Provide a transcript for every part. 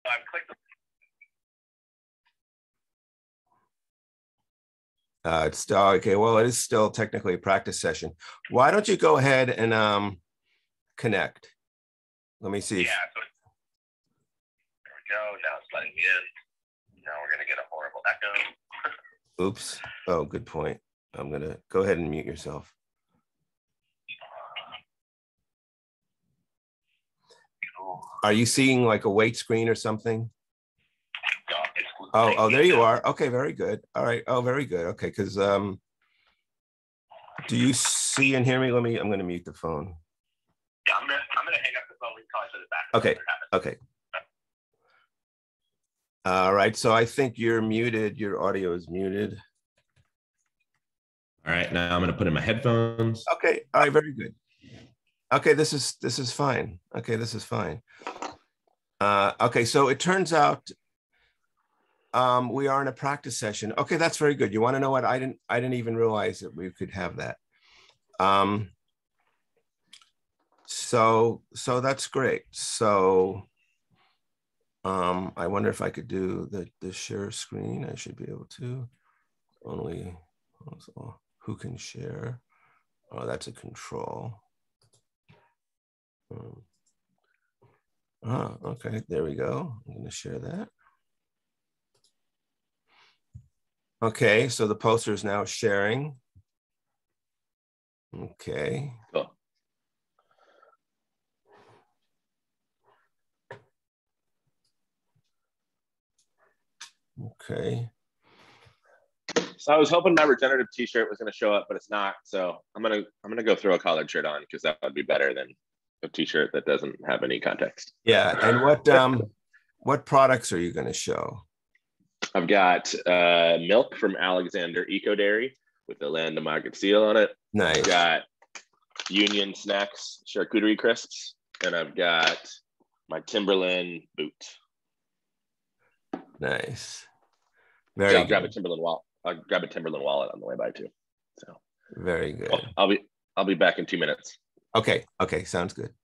I've clicked. It's still okay. Well, it is still technically a practice session. Why don't you go ahead and connect? Let me see. Yeah. So there we go. Now it's letting me in. Now we're gonna get a horrible echo. Oops. Oh, good point. I'm gonna go ahead and mute yourself. Are you seeing like a wait screen or something? Oh, there you are. Okay, very good. All right. Oh, very good. Okay, because do you see and hear me? I'm going to mute the phone. Yeah, I'm gonna hang up the phone. We can call each other back. Okay. Okay. All right. So I think you're muted. Your audio is muted. All right. Now I'm going to put in my headphones. Okay. All right. Very good. Okay. This is fine. Okay. This is fine. Okay. So it turns out we are in a practice session. Okay, that's very good. You want to know what? I didn't even realize that we could have that. So that's great. So I wonder if I could do the share screen. I should be able to. Only who can share? Oh, that's a control. Okay, there we go. I'm going to share that. Okay, so the poster is now sharing. Okay. Cool. Okay. So I was hoping my regenerative t-shirt was going to show up, but it's not. So I'm gonna go throw a collared shirt on because that would be better than a t-shirt that doesn't have any context. Yeah, and what products are you going to show? I've got milk from Alexander Eco Dairy with the Land to Market seal on it. Nice. I've got Union Snacks charcuterie crisps, and I've got my Timberland boot. Nice. Very good. I'll grab a Timberland wallet. I'll grab a Timberland wallet on the way by too. So very good. I'll be back in 2 minutes. Okay. Okay. Sounds good.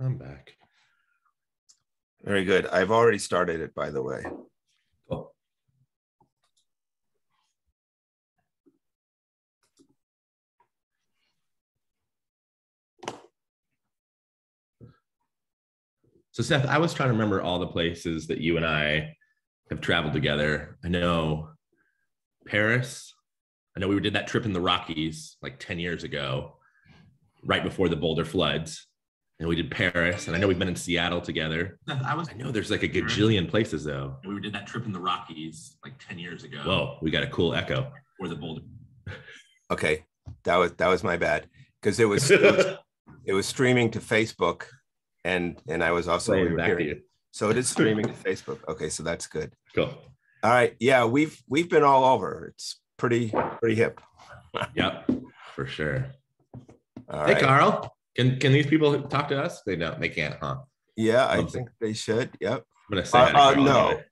I'm back. Very good. I've already started it, by the way. Cool. So Seth, I was trying to remember all the places that you and I have traveled together. I know Paris. I know we did that trip in the Rockies like 10 years ago, right before the Boulder floods. And we did Paris. And I know we've been in Seattle together. I know there's like a gajillion places though. And we did that trip in the Rockies like 10 years ago. Whoa, we got a cool echo for the Boulder. Okay, that was my bad, because it was streaming to Facebook. And I was also back to you. So it is streaming to Facebook. Okay, so that's good. Cool. All right. Yeah, we've been all over. It's pretty hip. Yep, for sure. All hey, right. Carl. Can these people talk to us? They can't, huh? Yeah, I think they should. Yep. I'm gonna say hi to Carl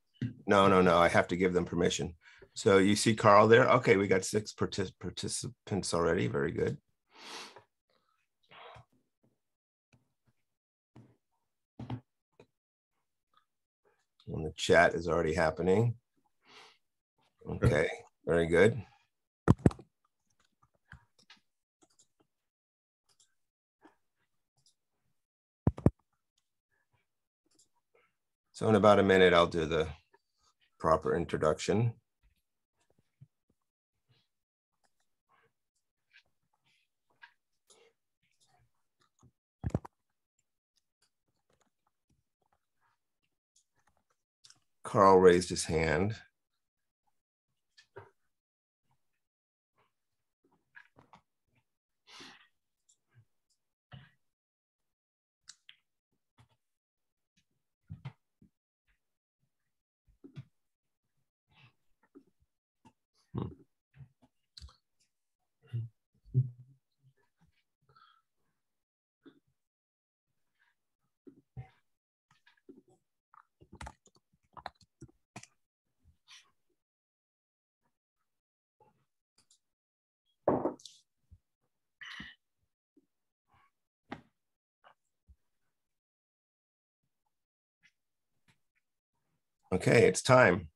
No. I have to give them permission. So you see Carl there? Okay, we got 6 participants already. Very good. And the chat is already happening. Okay, very good. So in about a minute, I'll do the proper introduction. Carl raised his hand. Okay, it's time.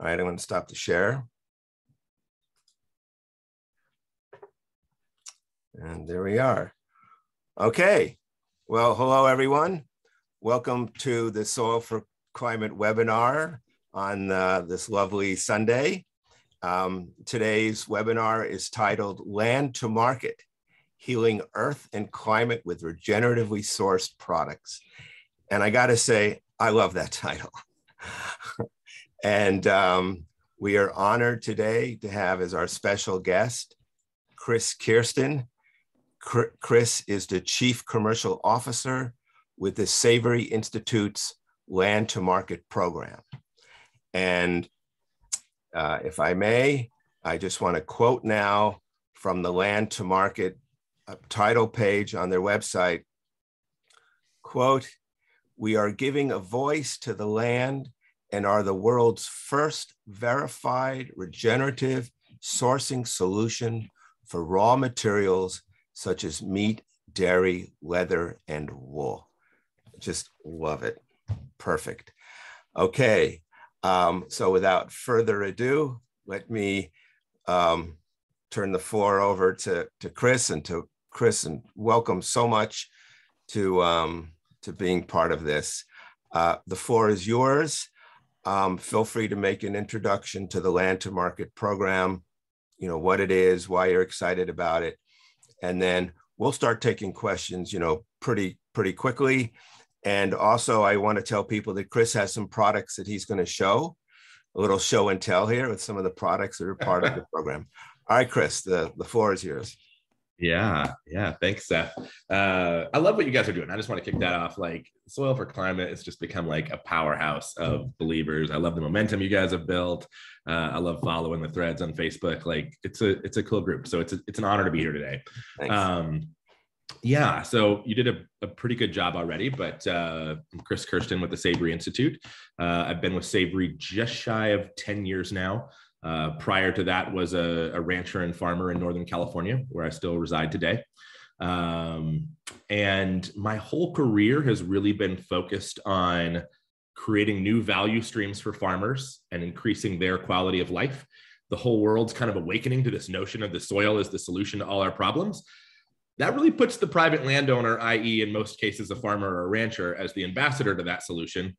All right, I'm going to stop the share. And there we are. Okay, well, hello, everyone. Welcome to the Soil for Climate webinar on this lovely Sunday. Today's webinar is titled Land to Market, Healing Earth and Climate with Regeneratively Sourced Products. And I got to say, I love that title. And we are honored today to have as our special guest, Chris Kerston. Chris is the Chief Commercial Officer with the Savory Institute's Land to Market program. And if I may, I just want to quote now from the Land to Market title page on their website, quote, "We are giving a voice to the land and are the world's first verified regenerative sourcing solution for raw materials such as meat, dairy, leather, and wool." Just love it. Perfect. Okay. So without further ado, let me turn the floor over to Chris and welcome so much to being part of this. The floor is yours. Feel free to make an introduction to the Land to Market program, you know, what it is, why you're excited about it. And then we'll start taking questions, you know, pretty quickly. And also I want to tell people that Chris has some products that he's going to show, a little show and tell here with some of the products that are part of the program. All right, Chris, the floor is yours. Yeah. Thanks, Seth. I love what you guys are doing. I just want to kick that off. Like, Soil for Climate has just become like a powerhouse of believers. I love the momentum you guys have built. I love following the threads on Facebook. Like, it's a cool group. So it's an honor to be here today. Thanks. Yeah, so you did a pretty good job already, but I'm Chris Kerston with the Savory Institute. I've been with Savory just shy of 10 years now. Prior to that was a rancher and farmer in Northern California, where I still reside today. And my whole career has really been focused on creating new value streams for farmers and increasing their quality of life. The whole world's kind of awakening to this notion of the soil as the solution to all our problems. That really puts the private landowner, i.e. in most cases a farmer or a rancher, as the ambassador to that solution.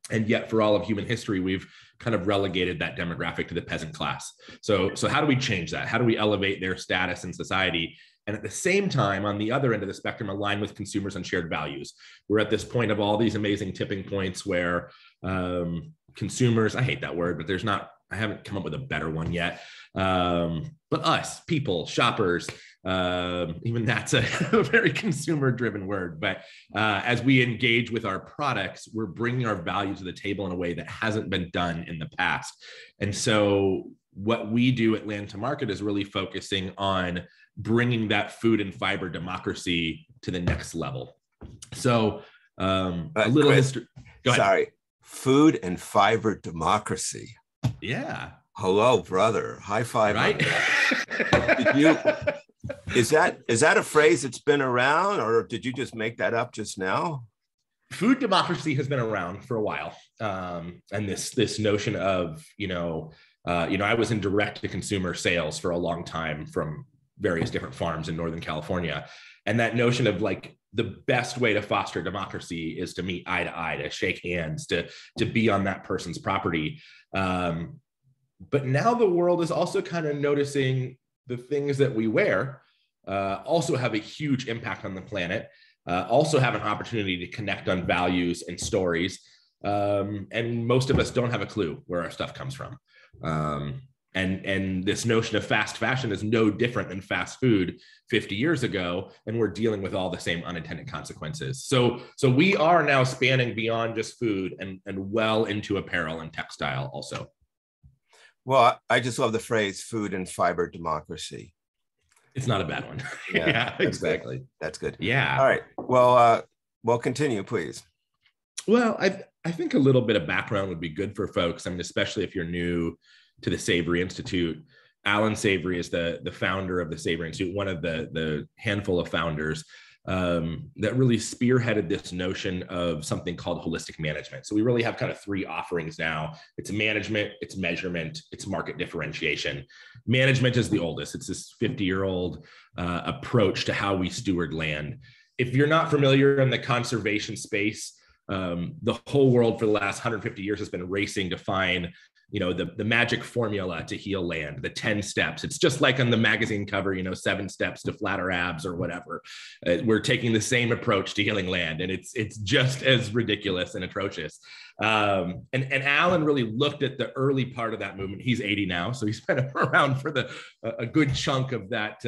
And yet for all of human history, we've kind of relegated that demographic to the peasant class. So how do we change that? How do we elevate their status in society? And at the same time, on the other end of the spectrum, align with consumers on shared values. We're at this point of all these amazing tipping points where consumers, I hate that word, but I haven't come up with a better one yet. But us, people, shoppers, even that's a very consumer driven word. But as we engage with our products, we're bringing our value to the table in a way that hasn't been done in the past. And so what we do at Land to Market is really focusing on bringing that food and fiber democracy to the next level. So a little Chris, history. Go ahead. Sorry, food and fiber democracy. Yeah. Hello, brother. High five. Right. Is that a phrase that's been around, or did you just make that up just now? Food democracy has been around for a while, and this notion of I was in direct to consumer sales for a long time from various different farms in Northern California, and that notion of like the best way to foster democracy is to meet eye to eye, to shake hands, to be on that person's property. But now the world is also kind of noticing the things that we wear also have a huge impact on the planet, also have an opportunity to connect on values and stories. And most of us don't have a clue where our stuff comes from. And this notion of fast fashion is no different than fast food 50 years ago, and we're dealing with all the same unintended consequences. So we are now spanning beyond just food and well into apparel and textile also. Well, I just love the phrase food and fiber democracy. It's not a bad one. Yeah, yeah, exactly. Good. That's good. Yeah. All right. Well, continue, please. Well, I think a little bit of background would be good for folks. I mean, especially if you're new to the Savory Institute. Alan Savory is the founder of the Savory Institute, one of the handful of founders that really spearheaded this notion of something called holistic management. So we really have kind of three offerings now. It's management, it's measurement, it's market differentiation. Management is the oldest. It's this 50-year-old approach to how we steward land. If you're not familiar in the conservation space, the whole world for the last 150 years has been racing to find the magic formula to heal land, the 10 steps. It's just like on the magazine cover, 7 steps to flatter abs or whatever. We're taking the same approach to healing land, and it's just as ridiculous and atrocious. And Alan really looked at the early part of that movement. He's 80 now, so he's been around for a good chunk of that,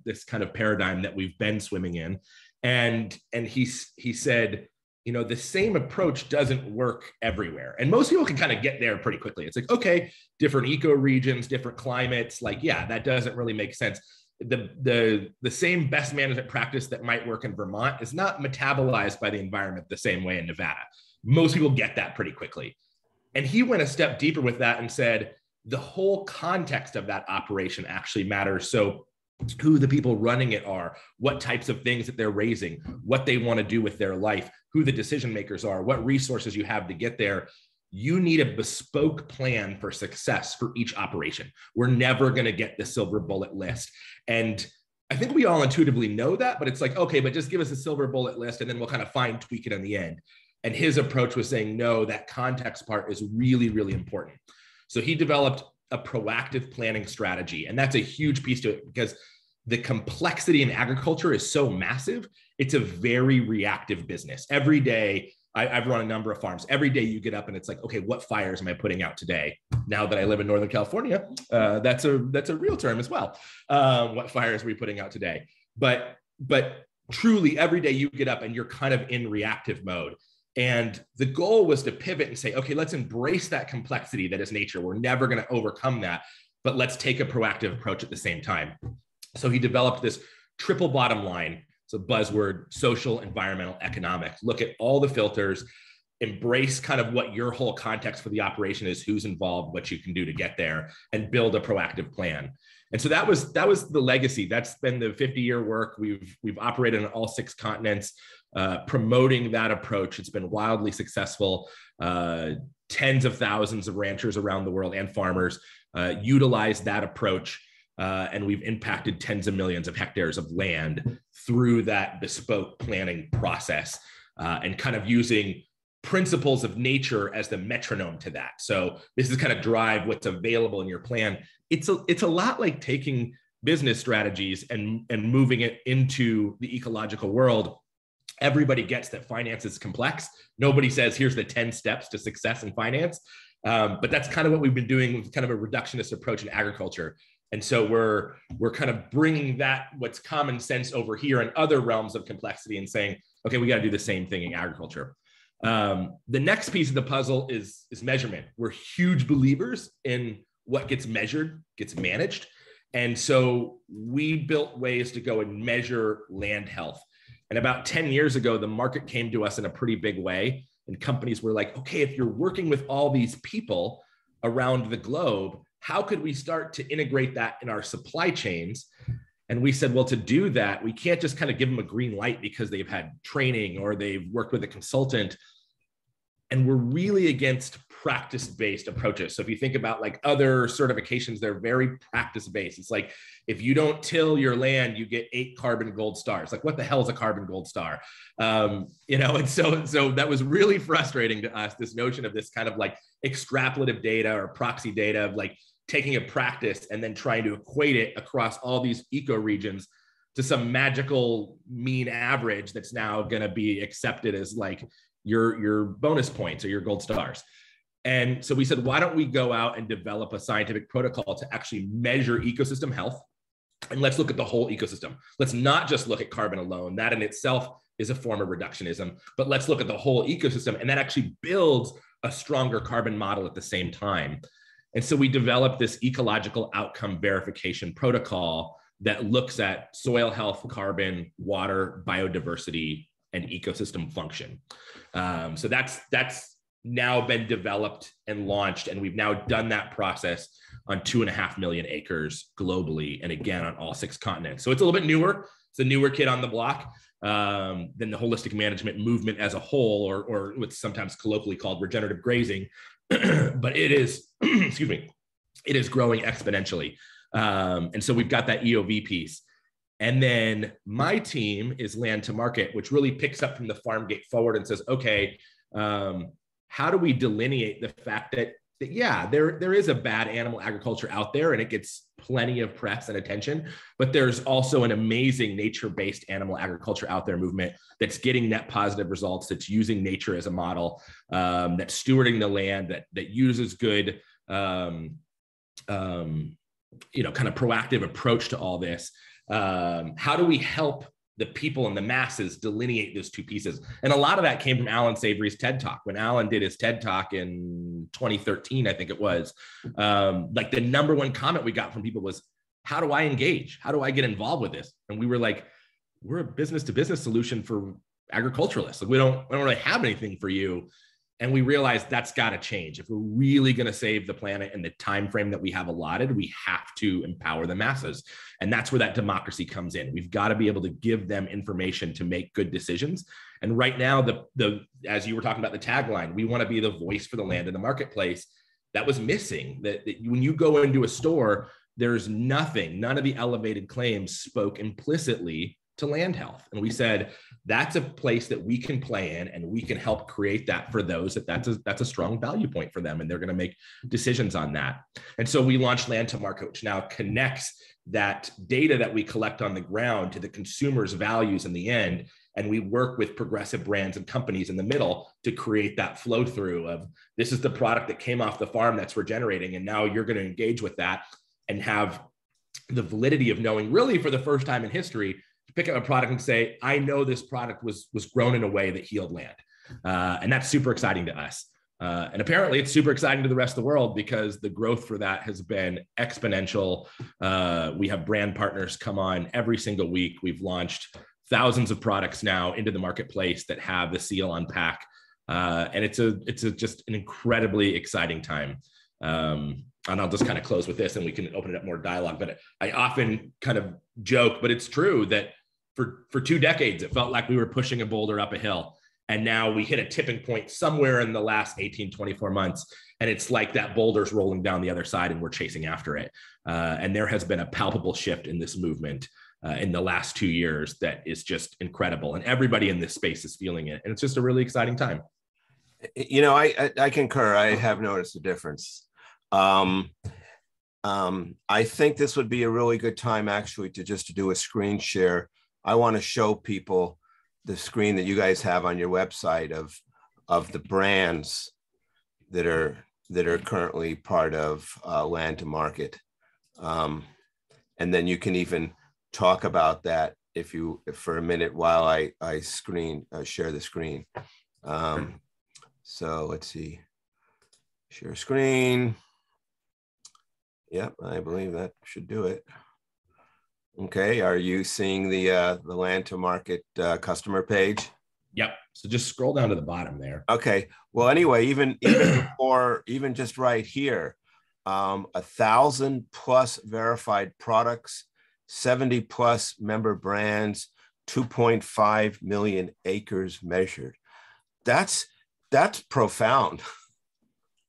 this kind of paradigm that we've been swimming in. And he said, the same approach doesn't work everywhere. And most people can kind of get there pretty quickly. It's like, okay, different ecoregions, different climates, that doesn't really make sense. The same best management practice that might work in Vermont is not metabolized by the environment the same way in Nevada. Most people get that pretty quickly. And he went a step deeper with that and said, the whole context of that operation actually matters. So who the people running it are, what types of things that they're raising, what they want to do with their life, who the decision makers are, what resources you have to get there. You need a bespoke plan for success for each operation. We're never going to get the silver bullet list. And I think we all intuitively know that, but it's like, okay, but just give us a silver bullet list and then we'll kind of fine tweak it in the end. And his approach was saying, no, that context part is really, really important. So he developed a proactive planning strategy. And that's a huge piece to it because the complexity in agriculture is so massive. It's a very reactive business. Every day, I've run a number of farms. Every day you get up and it's like, okay, what fires am I putting out today? Now that I live in Northern California, that's a real term as well. What fires are we putting out today? But truly every day you get up and you're kind of in reactive mode. And the goal was to pivot and say, okay, let's embrace that complexity that is nature. We're never going to overcome that, but let's take a proactive approach at the same time. So he developed this triple bottom line. It's a buzzword: social, environmental, economic. Look at all the filters. embrace kind of what your whole context for the operation is, who's involved, what you can do to get there, and build a proactive plan. And so that was the legacy. That's been the 50-year work. We've operated on all 6 continents, promoting that approach. It's been wildly successful. Tens of thousands of ranchers around the world and farmers utilize that approach. And we've impacted tens of millions of hectares of land through that bespoke planning process, and kind of using principles of nature as the metronome to that. So this is kind of drive what's available in your plan. It's a lot like taking business strategies and moving it into the ecological world. Everybody gets that finance is complex. Nobody says, here's the 10 steps to success in finance. But that's kind of what we've been doing with kind of a reductionist approach in agriculture. And so we're kind of bringing that, what's common sense over here in other realms of complexity, and saying, okay, we got to do the same thing in agriculture. The next piece of the puzzle is measurement. We're huge believers in what gets measured, gets managed. And so we built ways to go and measure land health. And about 10 years ago, the market came to us in a pretty big way. And companies were like, okay, if you're working with all these people around the globe, how could we start to integrate that in our supply chains? And we said, well, to do that, we can't just kind of give them a green light because they've had training or they've worked with a consultant. And we're really against practice-based approaches. So if you think about like other certifications, they're very practice-based. It's like, if you don't till your land, you get 8 carbon gold stars. Like, what the hell is a carbon gold star? And so that was really frustrating to us, this notion of this kind of like extrapolative data or proxy data of like taking a practice and then trying to equate it across all these eco regions to some magical mean average that's now going to be accepted as like your bonus points or your gold stars. And so we said, why don't we go out and develop a scientific protocol to actually measure ecosystem health? And let's look at the whole ecosystem. Let's not just look at carbon alone. That in itself is a form of reductionism, but let's look at the whole ecosystem, and that actually builds a stronger carbon model at the same time. And so we developed this ecological outcome verification protocol that looks at soil health, carbon, water, biodiversity, and ecosystem function. So that's now been developed and launched, and we've now done that process on 2.5 million acres globally, and again on all 6 continents. So it's a little bit newer. It's a newer kid on the block than the holistic management movement as a whole, or what's sometimes colloquially called regenerative grazing. But it is, excuse me, it is growing exponentially. And so we've got that EOV piece. And then my team is land to market, which really picks up from the farm gate forward and says, okay, how do we delineate the fact that yeah, there is a bad animal agriculture out there and it gets plenty of press and attention, but there's also an amazing nature-based animal agriculture out there movement that's getting net positive results, that's using nature as a model, that's stewarding the land, that uses good, kind of proactive approach to all this. How do we help the people and the masses delineate those 2 pieces? And a lot of that came from Alan Savory's TED Talk. When Alan did his TED Talk in 2013, I think it was, like the number 1 comment we got from people was, how do I engage? How do I get involved with this? And we were like, we're a business to business solution for agriculturalists. Like we don't really have anything for you. And we realized that's got to change. If we're really going to save the planet in the time frame that we have allotted, we have to empower the masses. And that's where that democracy comes in. We've got to be able to give them information to make good decisions. And right now, as you were talking about the tagline, we want to be the voice for the land in the marketplace. That was missing. That when you go into a store, there's none of the elevated claims spoke implicitly to land health. And we said, that's a place that we can play in, and we can help create that for those that's a strong value point for them, and they're going to make decisions on that. And so we launched Land to Market, which now connects that data that we collect on the ground to the consumer's values in the end. And we work with progressive brands and companies in the middle to create that flow through of, this is the product that came off the farm that's regenerating, and now you're going to engage with that and have the validity of knowing, really for the first time in history, pick up a product and say, I know this product was grown in a way that healed land. And that's super exciting to us. And apparently it's super exciting to the rest of the world, because the growth for that has been exponential. We have brand partners come on every single week. We've launched thousands of products now into the marketplace that have the seal on pack And it's just an incredibly exciting time. And I'll just kind of close with this and we can open it up more dialogue. But I often kind of joke, but it's true that for 2 decades, it felt like we were pushing a boulder up a hill. And now we hit a tipping point somewhere in the last 18, 24 months. And it's like that boulder's rolling down the other side and we're chasing after it. And there has been a palpable shift in this movement in the last 2 years that is just incredible. And everybody in this space is feeling it. And it's just a really exciting time. You know, I concur. I have noticed a difference. I think this would be a really good time actually to do a screen share. I want to show people the screen that you guys have on your website of the brands that are currently part of Land to Market. And then you can even talk about that if for a minute while I share the screen. So let's see, share screen. Yep, I believe that should do it. Okay, are you seeing the Land to Market customer page? Yep. So just scroll down to the bottom there. Okay. Well, anyway, even before, even just right here, 1,000+ verified products, 70+ member brands, 2.5 million acres measured. That's profound.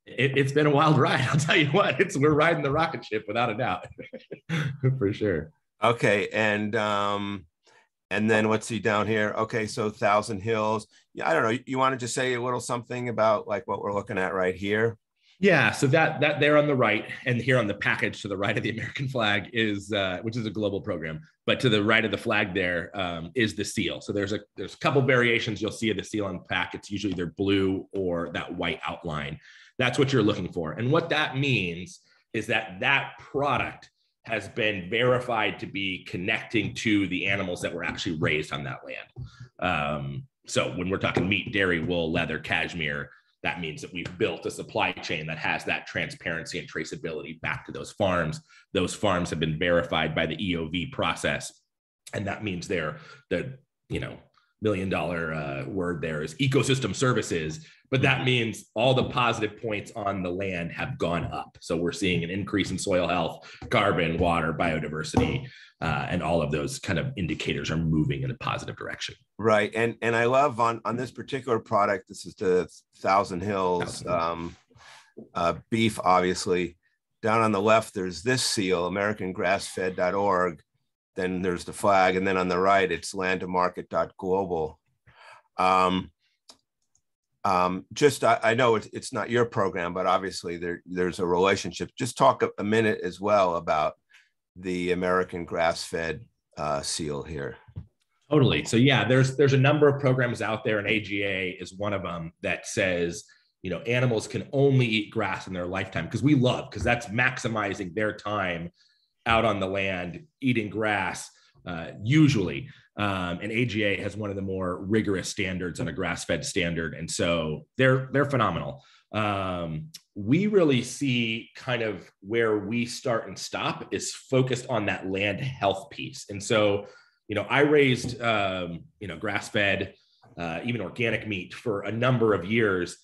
It's been a wild ride. I'll tell you what, we're riding the rocket ship without a doubt, for sure. Okay, and then let's see down here. Okay, so Thousand Hills. Yeah, I don't know. You want to just say a little something about like what we're looking at right here? Yeah, so that there on the right, and here on the package to the right of the American flag is, which is a global program, but to the right of the flag there is the seal. So there's a couple variations you'll see of the seal on the pack. It's usually either blue or that white outline. That's what you're looking for. And what that means is that product has been verified to be connecting to the animals that were actually raised on that land. So when we're talking meat, dairy, wool, leather, cashmere, that means that we've built a supply chain that has that transparency and traceability back to those farms. Those farms have been verified by the EOV process. And that means they're the, $1 million word there is ecosystem services, but that means all the positive points on the land have gone up. So we're seeing an increase in soil health, carbon, water, biodiversity, and all of those kind of indicators are moving in a positive direction. Right. And I love on this particular product, this is the Thousand Hills beef, obviously. Down on the left, there's this seal, AmericanGrassFed.org. Then there's the flag. And then on the right, it's landtomarket.global. I know it's not your program, but obviously there's a relationship. Just talk a minute as well about the American grass-fed seal here. Totally. So yeah, there's a number of programs out there, and AGA is one of them that says, animals can only eat grass in their lifetime because that's maximizing their time out on the land eating grass usually. And AGA has one of the more rigorous standards on a grass-fed standard. And so they're phenomenal. We really see kind of where we start and stop is focused on that land health piece. And so, I raised, grass-fed, even organic meat for a number of years.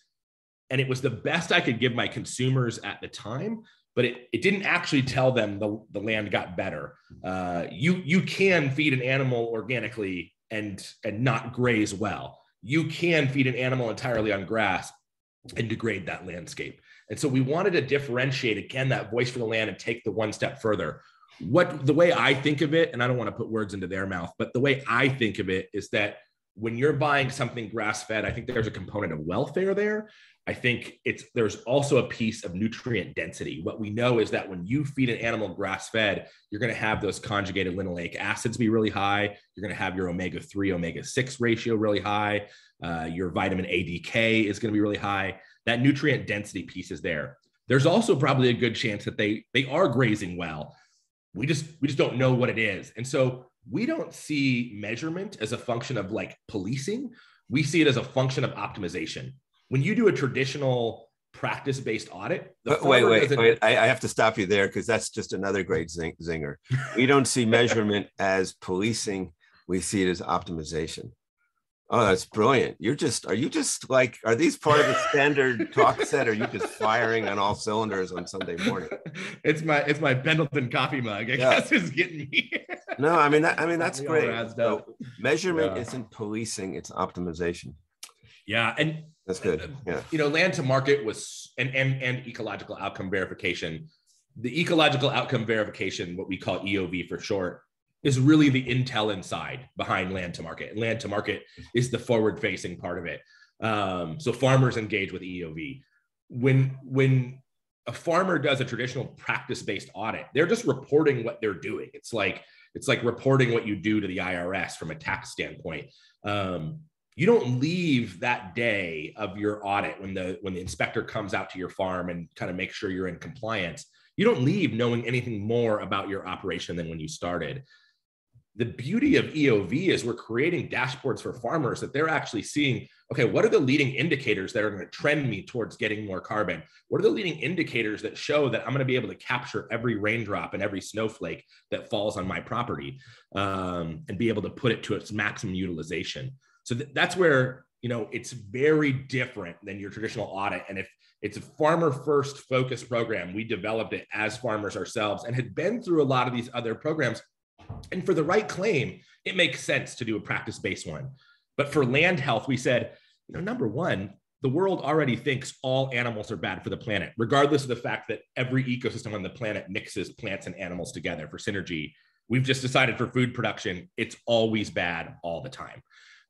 And it was the best I could give my consumers at the time, but it didn't actually tell them the land got better. You can feed an animal organically and not graze well. You can feed an animal entirely on grass and degrade that landscape. And so we wanted to differentiate, again, that voice for the land and take the one step further. The way I think of it, and I don't want to put words into their mouth, but the way I think of it is that when you're buying something grass-fed, I think there's a component of welfare there. I think there's also a piece of nutrient density. What we know is that when you feed an animal grass-fed, you're going to have those conjugated linoleic acids be really high. You're going to have your omega-3, omega-6 ratio really high. Your vitamin ADK is going to be really high. That nutrient density piece is there. There's also probably a good chance that they are grazing well. We just don't know what it is. And so we don't see measurement as a function of like policing. We see it as a function of optimization. When you do a traditional practice-based audit, wait, I have to stop you there because that's just another great zinger. We don't see measurement as policing. We see it as optimization. Oh, that's brilliant. Are you just like, are these part of the standard talk set? Or are you just firing on all cylinders on Sunday morning? It's my Pendleton coffee mug. I guess is getting me. No, I mean, that's great. So measurement Yeah. isn't policing, it's optimization. Yeah. And that's good. Yeah. You know, land to market was, and ecological outcome verification. The ecological outcome verification, what we call EOV for short, is really the intel inside behind land to market. And land to market is the forward facing part of it. So farmers engage with EOV. When a farmer does a traditional practice-based audit, they're just reporting what they're doing. It's like reporting what you do to the IRS from a tax standpoint. You don't leave that day of your audit when the inspector comes out to your farm and kind of make sure you're in compliance. You don't leave knowing anything more about your operation than when you started. The beauty of EOV is we're creating dashboards for farmers that they're actually seeing, okay, what are the leading indicators that are going to trend me towards getting more carbon? What are the leading indicators that show that I'm going to be able to capture every raindrop and every snowflake that falls on my property, and be able to put it to its maximum utilization? So that's where, you know, it's very different than your traditional audit. And if it's a farmer first focused program, we developed it as farmers ourselves and had been through a lot of these other programs. And for the right claim, it makes sense to do a practice-based one. But for land health, we said, you know, number one, the world already thinks all animals are bad for the planet, regardless of the fact that every ecosystem on the planet mixes plants and animals together for synergy. We've just decided for food production, it's always bad all the time.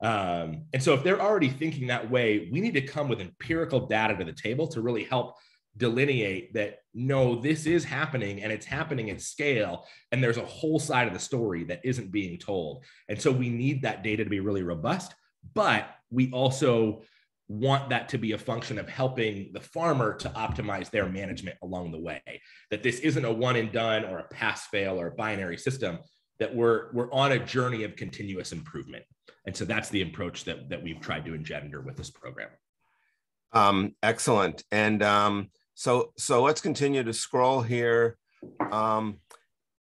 And so if they're already thinking that way, we need to come with empirical data to the table to really help delineate that, no, this is happening and it's happening at scale. And there's a whole side of the story that isn't being told. And so we need that data to be really robust, but we also want that to be a function of helping the farmer to optimize their management along the way, that this isn't a one and done or a pass fail or a binary system, that we're on a journey of continuous improvement. And so that's the approach that we've tried to engender with this program. Excellent. And so let's continue to scroll here.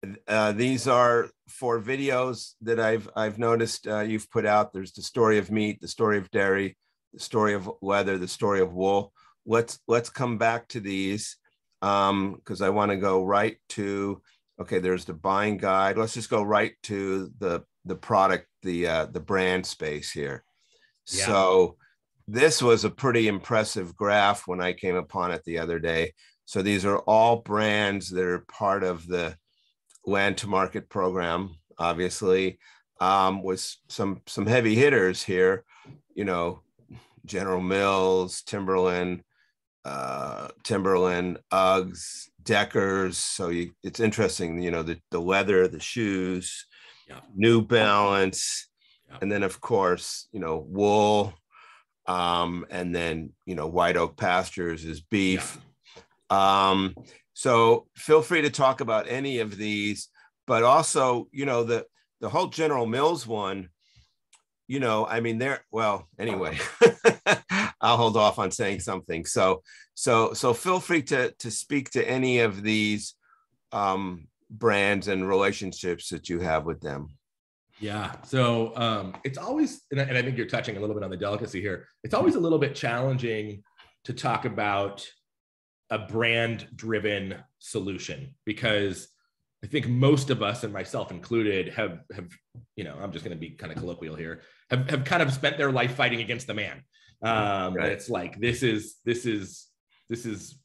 These are 4 videos that I've noticed you've put out. There's the story of meat, the story of dairy, the story of leather, the story of wool. Let's come back to these because I want to go right to, okay, there's the buying guide. Let's just go right to the product, the brand space here. Yeah. So this was a pretty impressive graph when I came upon it the other day. So these are all brands that are part of the land to market program, obviously, with some heavy hitters here, you know, General Mills, Timberland, Uggs, Deckers. So it's interesting, you know, the leather, the shoes, yeah. New Balance, yeah. And then of course, you know, wool. And then, you know, White Oak Pastures is beef. Yeah. So feel free to talk about any of these, but also, you know, the whole General Mills one, you know, I mean, anyway, I'll hold off on saying something. So feel free to speak to any of these brands and relationships that you have with them. Yeah. So it's always, and I think you're touching a little bit on the delicacy here. It's always a little bit challenging to talk about a brand-driven solution because I think most of us, and myself included, have you know, I'm just going to be kind of colloquial here, have kind of spent their life fighting against the man. Right. And it's like this is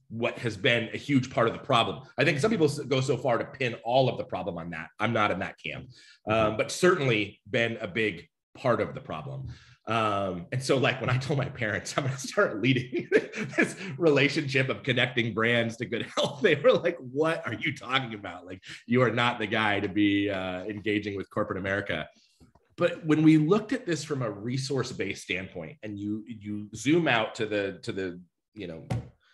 what has been a huge part of the problem. I think some people go so far to pin all of the problem on that. I'm not in that camp, but certainly been a big part of the problem. And so like when I told my parents, I'm going to start leading this relationship of connecting brands to good health, they were like, what are you talking about? Like, you are not the guy to be engaging with corporate America. But when we looked at this from a resource-based standpoint and you zoom out to the you know,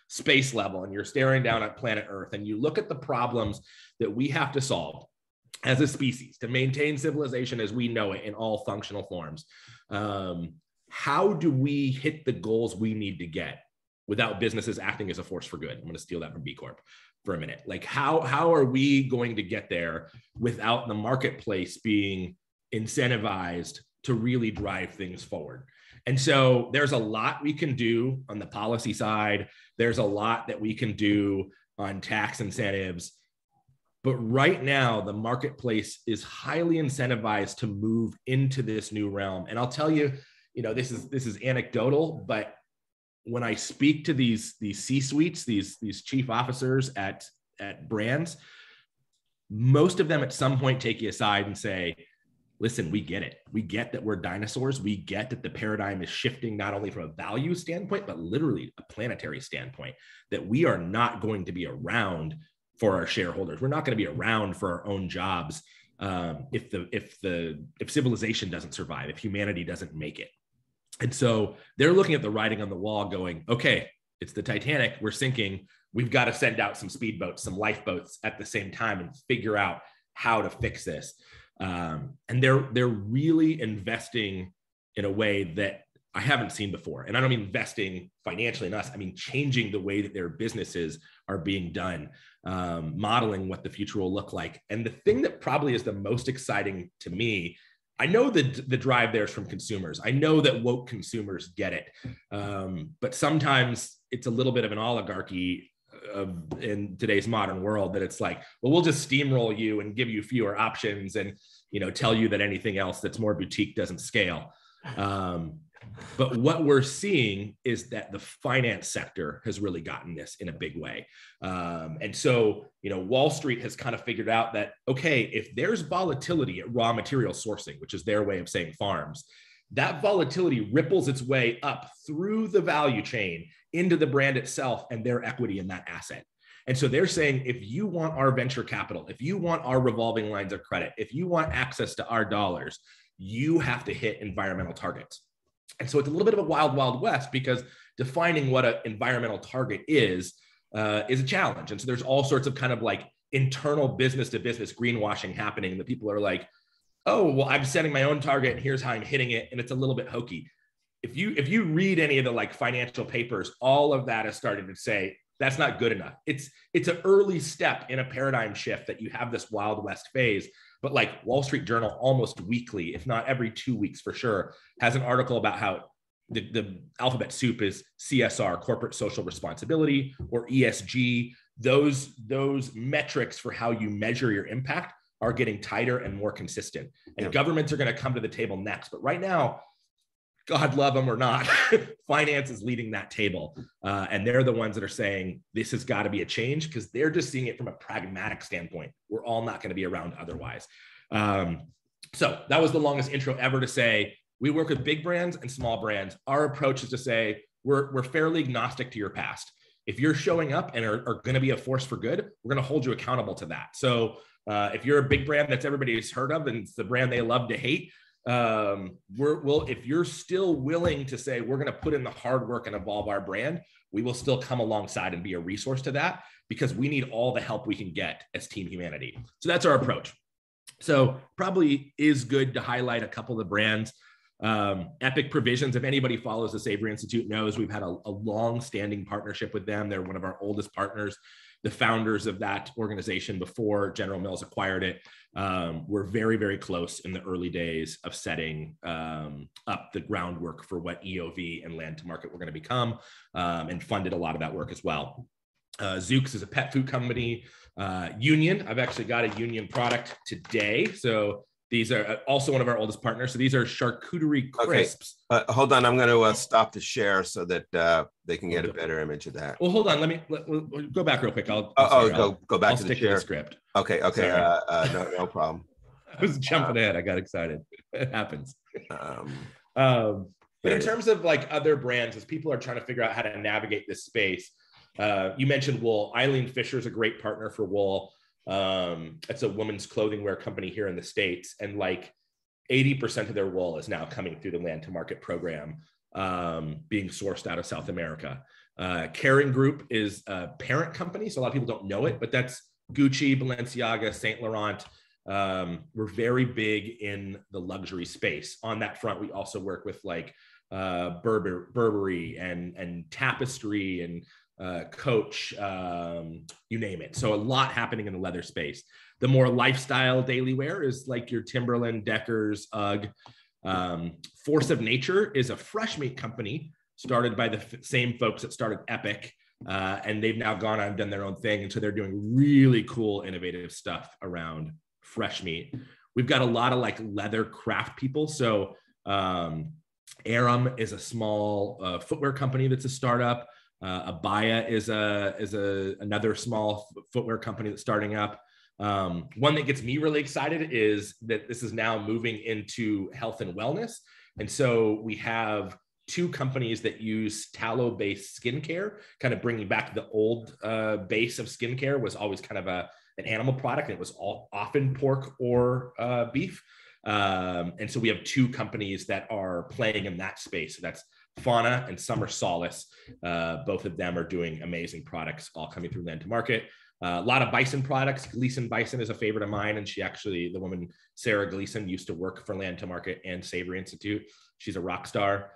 space level and you're staring down at planet Earth and you look at the problems that we have to solve as a species to maintain civilization as we know it in all functional forms, how do we hit the goals we need to get without businesses acting as a force for good? I'm going to steal that from B Corp for a minute. Like how are we going to get there without the marketplace being incentivized to really drive things forward. And so there's a lot we can do on the policy side. There's a lot that we can do on tax incentives. But right now, the marketplace is highly incentivized to move into this new realm. And I'll tell you, this is anecdotal, but when I speak to these C-suites, these chief officers at brands, most of them at some point take you aside and say, listen, we get it. We get that we're dinosaurs. We get that the paradigm is shifting, not only from a value standpoint, but literally a planetary standpoint, that we are not going to be around for our shareholders. We're not going to be around for our own jobs if civilization doesn't survive, if humanity doesn't make it. And so they're looking at the writing on the wall going, okay, it's the Titanic, we're sinking. We've got to send out some speedboats, some lifeboats at the same time and figure out how to fix this. And they're really investing in a way that I haven't seen before. And I don't mean investing financially in us. I mean, changing the way that their businesses are being done, modeling what the future will look like. And the thing that probably is the most exciting to me, I know the drive there is from consumers. I know that woke consumers get it. But sometimes it's a little bit of an oligarchy in today's modern world, that it's like, well, we'll just steamroll you and give you fewer options and, tell you that anything else that's more boutique doesn't scale. But what we're seeing is that the finance sector has really gotten this in a big way. And so, Wall Street has kind of figured out that, okay, if there's volatility at raw material sourcing, which is their way of saying farms, that volatility ripples its way up through the value chain into the brand itself and their equity in that asset. And so they're saying, if you want our venture capital, if you want our revolving lines of credit, if you want access to our dollars, you have to hit environmental targets. And so it's a little bit of a wild, wild west, because defining what an environmental target is a challenge. And so there's all sorts of kind of like internal business to business greenwashing happening that people are like, oh, well, I'm setting my own target and here's how I'm hitting it. And it's a little bit hokey. If you read any of the like financial papers, all of that is starting to say that's not good enough. It's an early step in a paradigm shift that you have this Wild West phase. But like Wall Street Journal almost weekly, if not every 2 weeks for sure, has an article about how the alphabet soup is CSR, corporate social responsibility, or ESG. Those metrics for how you measure your impact are getting tighter and more consistent. And governments are going to come to the table next. But right now, God love them or not, finance is leading that table. And they're the ones that are saying this has got to be a change, because they're just seeing it from a pragmatic standpoint. We're all not going to be around otherwise. So that was the longest intro ever to say, we work with big brands and small brands. Our approach is to say, we're fairly agnostic to your past. If you're showing up and are going to be a force for good, we're going to hold you accountable to that. So if you're a big brand that's everybody's heard of and it's the brand they love to hate, if you're still willing to say we're going to put in the hard work and evolve our brand, we will still come alongside and be a resource to that, because we need all the help we can get as Team Humanity. So that's our approach. So probably is good to highlight a couple of the brands. Epic Provisions, if anybody follows the Savory Institute knows, we've had a long-standing partnership with them. They're one of our oldest partners. The founders of that organization, before General Mills acquired it, were very, very close in the early days of setting up the groundwork for what EOV and Land to Market were going to become, and funded a lot of that work as well. Zooks is a pet food company. Union, I've actually got a Union product today. So these are also one of our oldest partners. So these are charcuterie crisps. Okay. Hold on, I'm going to stop the share so that they can get a better image of that. Well, hold on. We'll go back real quick. Go back to the share. Script. Okay. No problem. I was jumping ahead. I got excited. It happens. But in terms of like other brands, as people are trying to figure out how to navigate this space, you mentioned wool. Eileen Fisher is a great partner for wool. It's a women's clothing wear company here in the States, and like 80% of their wool is now coming through the Land to Market program, being sourced out of South America. Kering Group is a parent company, so a lot of people don't know it, but that's Gucci, Balenciaga, Saint Laurent. We're very big in the luxury space. On that front, we also work with like Burberry and Tapestry and Coach, you name it. So a lot happening in the leather space. The more lifestyle daily wear is like your Timberland, Deckers, UGG. Force of Nature is a fresh meat company started by the same folks that started Epic. And they've now gone on and done their own thing. And so they're doing really cool, innovative stuff around fresh meat. We've got a lot of like leather craft people. So Aram is a small footwear company that's a startup. Abaya is another small footwear company that's starting up. One that gets me really excited is that this is now moving into health and wellness. And so we have 2 companies that use tallow-based skincare, kind of bringing back the old base of skincare was always kind of an animal product. And it was often pork or beef. And so we have 2 companies that are playing in that space. So that's Fauna and Summer Solace. Both of them are doing amazing products, all coming through Land to Market. A lot of bison products. Gleason Bison is a favorite of mine. And she actually, the woman, Sarah Gleason, used to work for Land to Market and Savory Institute. She's a rock star.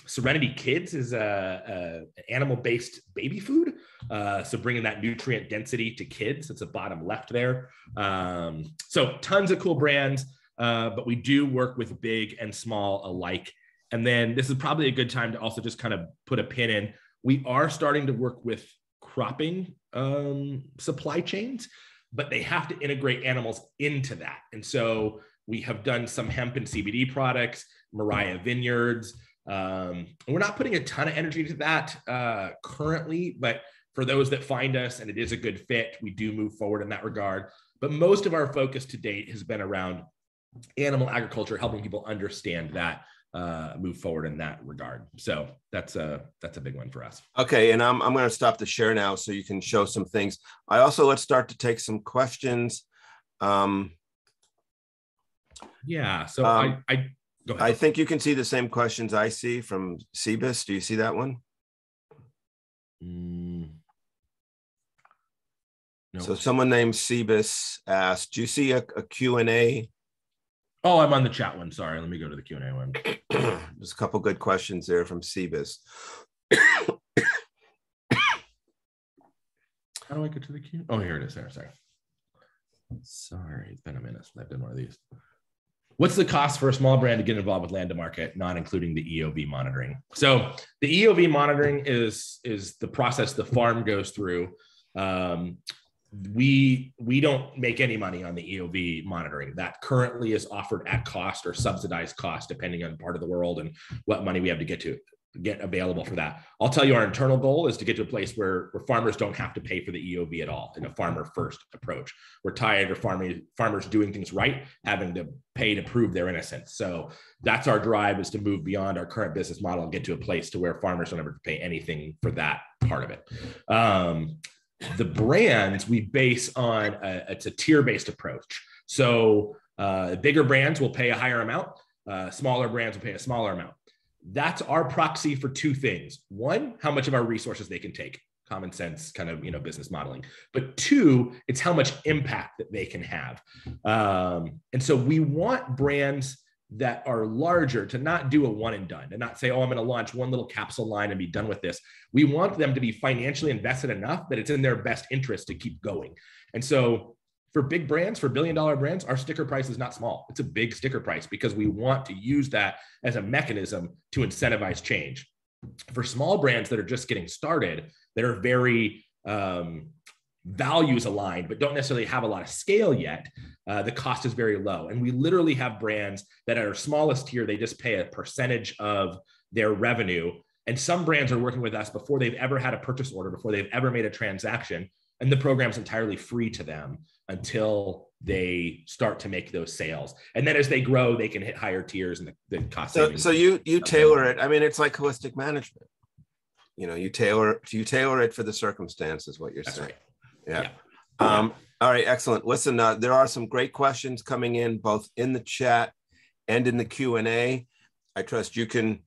Serenity Kids is an animal-based baby food. So bringing that nutrient density to kids. It's the bottom left there. So tons of cool brands, but we do work with big and small alike. And then this is probably a good time to also just kind of put a pin in. We are starting to work with cropping supply chains, but they have to integrate animals into that. And so we have done some hemp and CBD products, Mariah Vineyards. We're not putting a ton of energy into that currently, but for those that find us and it is a good fit, we do move forward in that regard. But most of our focus to date has been around animal agriculture, helping people understand that, move forward in that regard. So that's a big one for us. Okay, and I'm going to stop the share now so you can show some things. Let's start to take some questions. Yeah, so I go ahead. I think you can see the same questions I see from Cebus. Do you see that one? No. So someone named Cebus asked, do you see a Q&A? Oh, I'm on the chat one. Sorry, let me go to the Q&A one. There's a couple good questions there from Cebus. How do I get to the Q? Oh, here it is there. Sorry, it's been a minute since I've done one of these. What's the cost for a small brand to get involved with Land to Market, not including the EOV monitoring? So the EOV monitoring is the process the farm goes through. We don't make any money on the EOV monitoring. That currently is offered at cost or subsidized cost, depending on part of the world and what money we have to get available for that. I'll tell you, our internal goal is to get to a place where farmers don't have to pay for the EOV at all in a farmer first approach. We're tired of farmers doing things right, having to pay to prove their innocence. So that's our drive, is to move beyond our current business model and get to a place to where farmers don't ever pay anything for that part of it. The brands we base on, it's a tier-based approach. So bigger brands will pay a higher amount, smaller brands will pay a smaller amount. That's our proxy for 2 things. 1, how much of our resources they can take, common sense kind of, business modeling. But 2, it's how much impact that they can have. And so we want brands that are larger to not do a one and done and not say, oh, I'm going to launch one little capsule line and be done with this. We want them to be financially invested enough that it's in their best interest to keep going. And so for big brands, for billion-dollar brands, our sticker price is not small. It's a big sticker price because we want to use that as a mechanism to incentivize change. For small brands that are just getting started, that are very values aligned, but don't necessarily have a lot of scale yet, the cost is very low. And we literally have brands that are smallest tier, they just pay a percentage of their revenue. And some brands are working with us before they've ever had a purchase order, before they've ever made a transaction. And the program's entirely free to them until they start to make those sales. And then as they grow, they can hit higher tiers and the cost savings. So you tailor it. I mean, it's like holistic management. You tailor it for the circumstances, what you're saying. Right. Yeah. All right, excellent. Listen, there are some great questions coming in, both in the chat and in the Q&A. I trust you can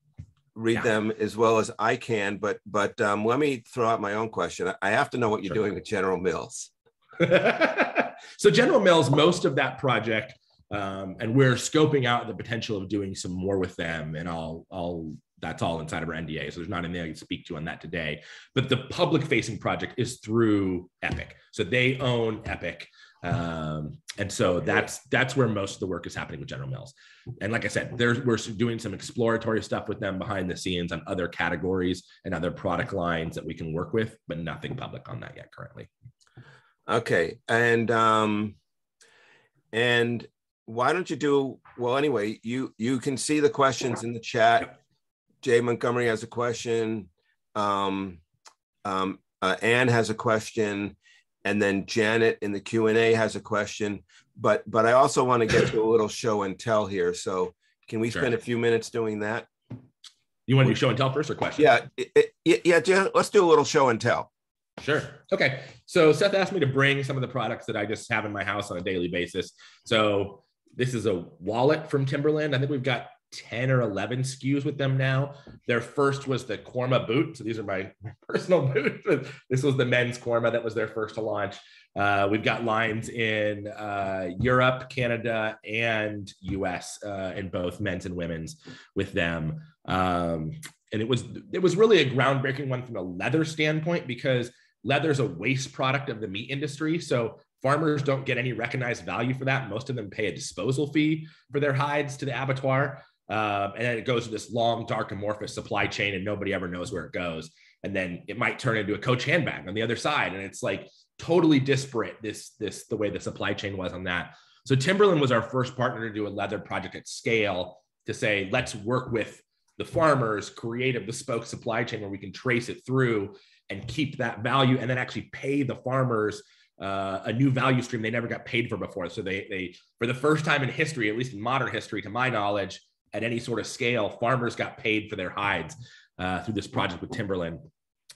read them as well as I can, but let me throw out my own question. I have to know what you're doing with General Mills. So General Mills, most of that project, and we're scoping out the potential of doing some more with them, and that's all inside of our NDA. So there's not anything I can speak to on that today, but the public facing project is through Epic. So they own Epic. And so that's where most of the work is happening with General Mills. And like I said, we're doing some exploratory stuff with them behind the scenes on other categories and other product lines that we can work with, but nothing public on that yet currently. Okay. And why don't you do, well, anyway, you can see the questions in the chat. Jay Montgomery has a question. Anne has a question. And then Janet in the Q&A has a question. But I also want to get to a little show and tell here. So can we spend a few minutes doing that? You want to do show and tell first or question? Yeah, let's do a little show and tell. Sure. Okay. So Seth asked me to bring some of the products that I just have in my house on a daily basis. So this is a wallet from Timberland. I think we've got 10 or 11 SKUs with them now. Their first was the Korma boot. So these are my personal boots. This was the men's Korma that was their first to launch. We've got lines in Europe, Canada, and US in both men's and women's with them. And it was really a groundbreaking one from a leather standpoint, because leather is a waste product of the meat industry. So farmers don't get any recognized value for that. Most of them pay a disposal fee for their hides to the abattoir. And then it goes to this long, dark, amorphous supply chain, and nobody ever knows where it goes. And then it might turn into a Coach handbag on the other side. And it's like totally disparate, the way the supply chain was on that. So Timberland was our first partner to do a leather project at scale, to say, let's work with the farmers, create a bespoke supply chain where we can trace it through and keep that value, and then actually pay the farmers a new value stream they never got paid for before. So they for the first time in history, at least in modern history, to my knowledge, at any sort of scale, farmers got paid for their hides through this project with Timberland.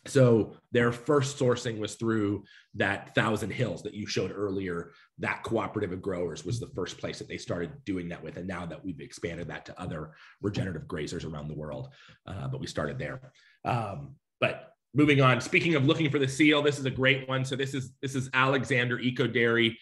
So their first sourcing was through that Thousand Hills that you showed earlier. That cooperative of growers was the first place that they started doing that with. And now that we've expanded that to other regenerative grazers around the world, but we started there. But moving on, speaking of looking for the seal, this is a great one. So this is Alexander Eco Dairy,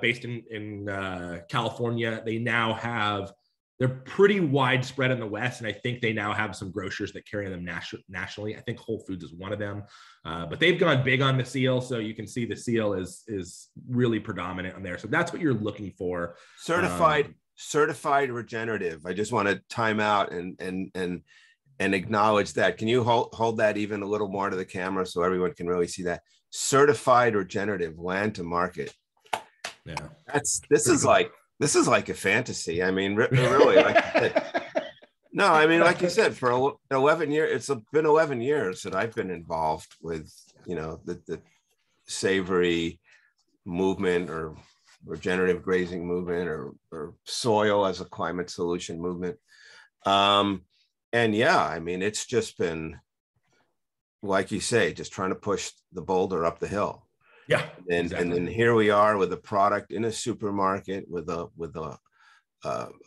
based in California. They now have, they're pretty widespread in the West, and I think they now have some grocers that carry them nationally. I think Whole Foods is one of them, but they've gone big on the seal. So you can see the seal is really predominant on there. So that's what you're looking for. Certified regenerative. I just want to time out and acknowledge that. Can you hold that even a little more to the camera so everyone can really see that? Certified regenerative, land to market. Yeah, this is like a fantasy. I mean, really, no, I mean, like you said, for 11 years, it's been 11 years that I've been involved with, the Savory movement, or regenerative grazing movement, or soil as a climate solution movement. And yeah, I mean, it's just been, like you say, just trying to push the boulder up the hill. Yeah, and then here we are with a product in a supermarket with a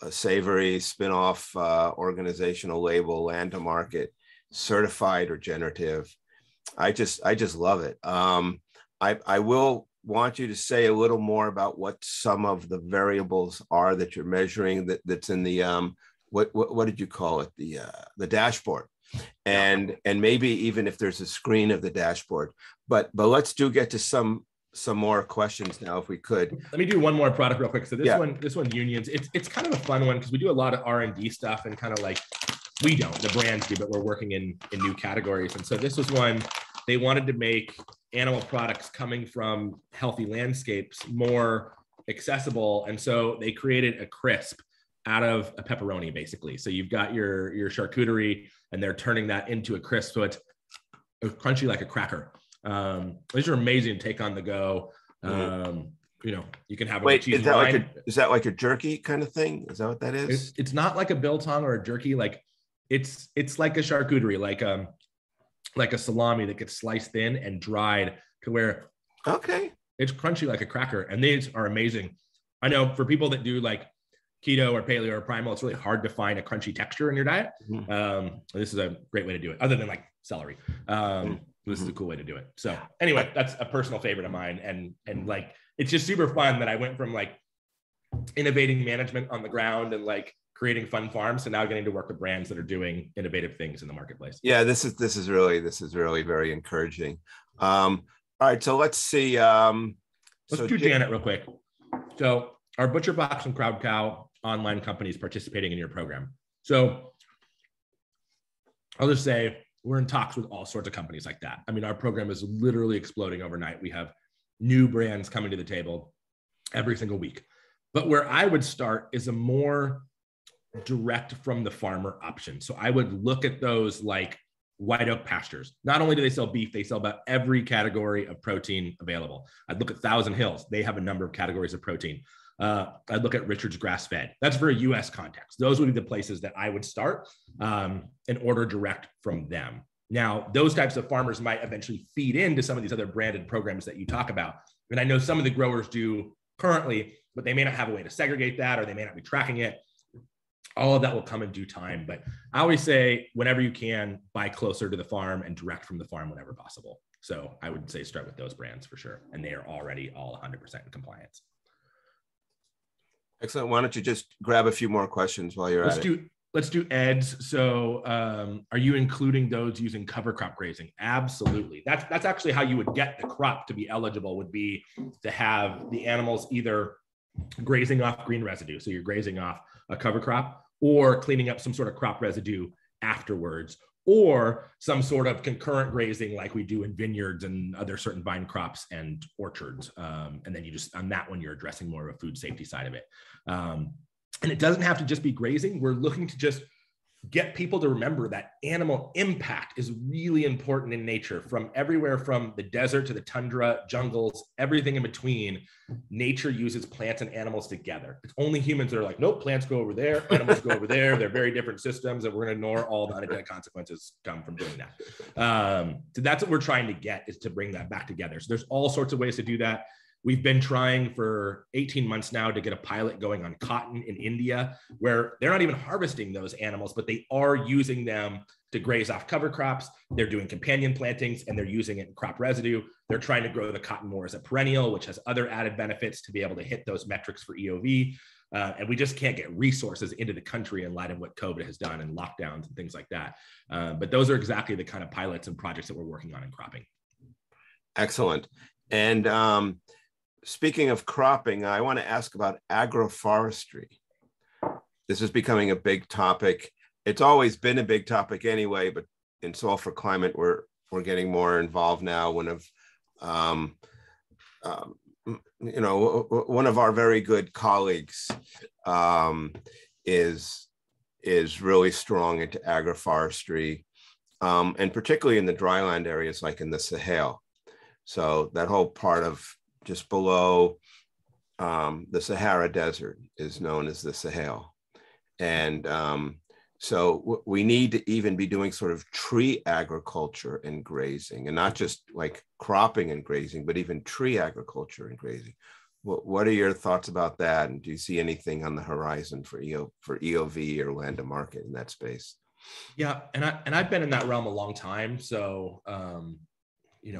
Savory spinoff organizational label, land to market, certified regenerative. I just love it. I will want you to say a little more about what some of the variables are that you're measuring that's in the what did you call it, the dashboard, and maybe even if there's a screen of the dashboard. But let's get to some more questions now, if we could. Let me do one more product real quick. So this one unions. It's kind of a fun one because we do a lot of R&D stuff, and kind of like, we don't, the brands do, but we're working in new categories. And so this was one, they wanted to make animal products coming from healthy landscapes more accessible, and so they created a crisp out of a pepperoni, basically. So you've got your charcuterie, and they're turning that into a crisp, so it's crunchy like a cracker. These are amazing to take on the go. You can have cheese and wine. Is that like a jerky kind of thing? Is that what that is? It's not like a biltong or a jerky. Like it's like a charcuterie, like a salami that gets sliced thin and dried to where it's crunchy like a cracker. And these are amazing. I know for people that do like keto or paleo or primal, it's really hard to find a crunchy texture in your diet. This is a great way to do it, other than like celery. This is a cool way to do it. So anyway, that's a personal favorite of mine. And like, it's just super fun that I went from like innovating management on the ground and like creating fun farms to now getting to work with brands that are doing innovative things in the marketplace. Yeah, this is really very encouraging. All right, so let's see. Let's do Janet real quick. So our Butcher Box and Crowd Cow online companies participating in your program. So I'll just say we're in talks with all sorts of companies like that. I mean, our program is literally exploding overnight. We have new brands coming to the table every single week. But where I would start is a more direct from the farmer option. So I would look at those like White Oak Pastures. Not only do they sell beef, they sell about every category of protein available. I'd look at Thousand Hills. They have a number of categories of protein. I'd look at Richard's Grass Fed. That's for a US context. Those would be the places that I would start and order direct from them. Now, those types of farmers might eventually feed into some of these other branded programs that you talk about. And I know some of the growers do currently, but they may not have a way to segregate that, or they may not be tracking it. All of that will come in due time. But I always say, whenever you can, buy closer to the farm and direct from the farm whenever possible. So I would say start with those brands for sure. And they are already all 100% in compliance. Excellent. Why don't you just grab a few more questions while you're at it? Let's do Ed's. So are you including those using cover crop grazing? Absolutely. That's actually how you would get the crop to be eligible, would be to have the animals either grazing off green residue. So you're grazing off a cover crop, or cleaning up some sort of crop residue afterwards, or some sort of concurrent grazing like we do in vineyards and other certain vine crops and orchards. And then you just, on that one, you're addressing more of a food safety side of it. And it doesn't have to just be grazing. We're looking to just get people to remember that animal impact is really important in nature, from everywhere from the desert to the tundra, jungles, everything in between. Nature uses plants and animals together. It's only humans that are like, nope, plants go over there, animals go over there. They're very different systems, and we're going to ignore all the unintended consequences come from doing that. So that's what we're trying to get, is to bring that back together. So there's all sorts of ways to do that. We've been trying for 18 months now to get a pilot going on cotton in India, where they're not even harvesting those animals, but they are using them to graze off cover crops. They're doing companion plantings, and they're using it in crop residue. They're trying to grow the cotton more as a perennial, which has other added benefits to be able to hit those metrics for EOV. And we just can't get resources into the country in light of what COVID has done and lockdowns and things like that. But those are exactly the kind of pilots and projects that we're working on in cropping. Excellent. And speaking of cropping, I want to ask about agroforestry. This is becoming a big topic. It's always been a big topic anyway, but in Soil4Climate, we're getting more involved now. One of our very good colleagues is really strong into agroforestry, and particularly in the dryland areas like in the Sahel. So that whole part of just below the Sahara Desert is known as the Sahel. And so we need to even be doing sort of tree agriculture and grazing, and not just like cropping and grazing, but even tree agriculture and grazing. What are your thoughts about that? And do you see anything on the horizon for EOV or land to market in that space? Yeah, and I've been in that realm a long time. So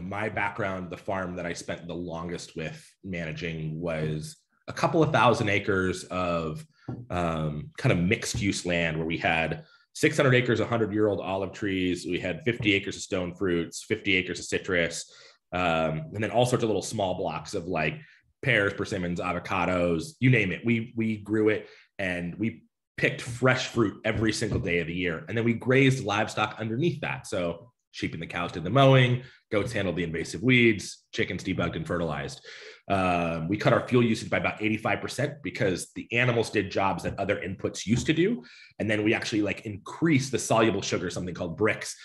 my background, the farm that I spent the longest with managing was a couple of thousand acres of kind of mixed use land, where we had 600 acres of 100-year-old olive trees. We had 50 acres of stone fruits, 50 acres of citrus, and then all sorts of little small blocks of like pears, persimmons, avocados, you name it. We grew it, and we picked fresh fruit every single day of the year. And then we grazed livestock underneath that. So sheep and the cows did the mowing, goats handled the invasive weeds, chickens debugged and fertilized. We cut our fuel usage by about 85% because the animals did jobs that other inputs used to do. And then we actually like increased the soluble sugar, something called bricks,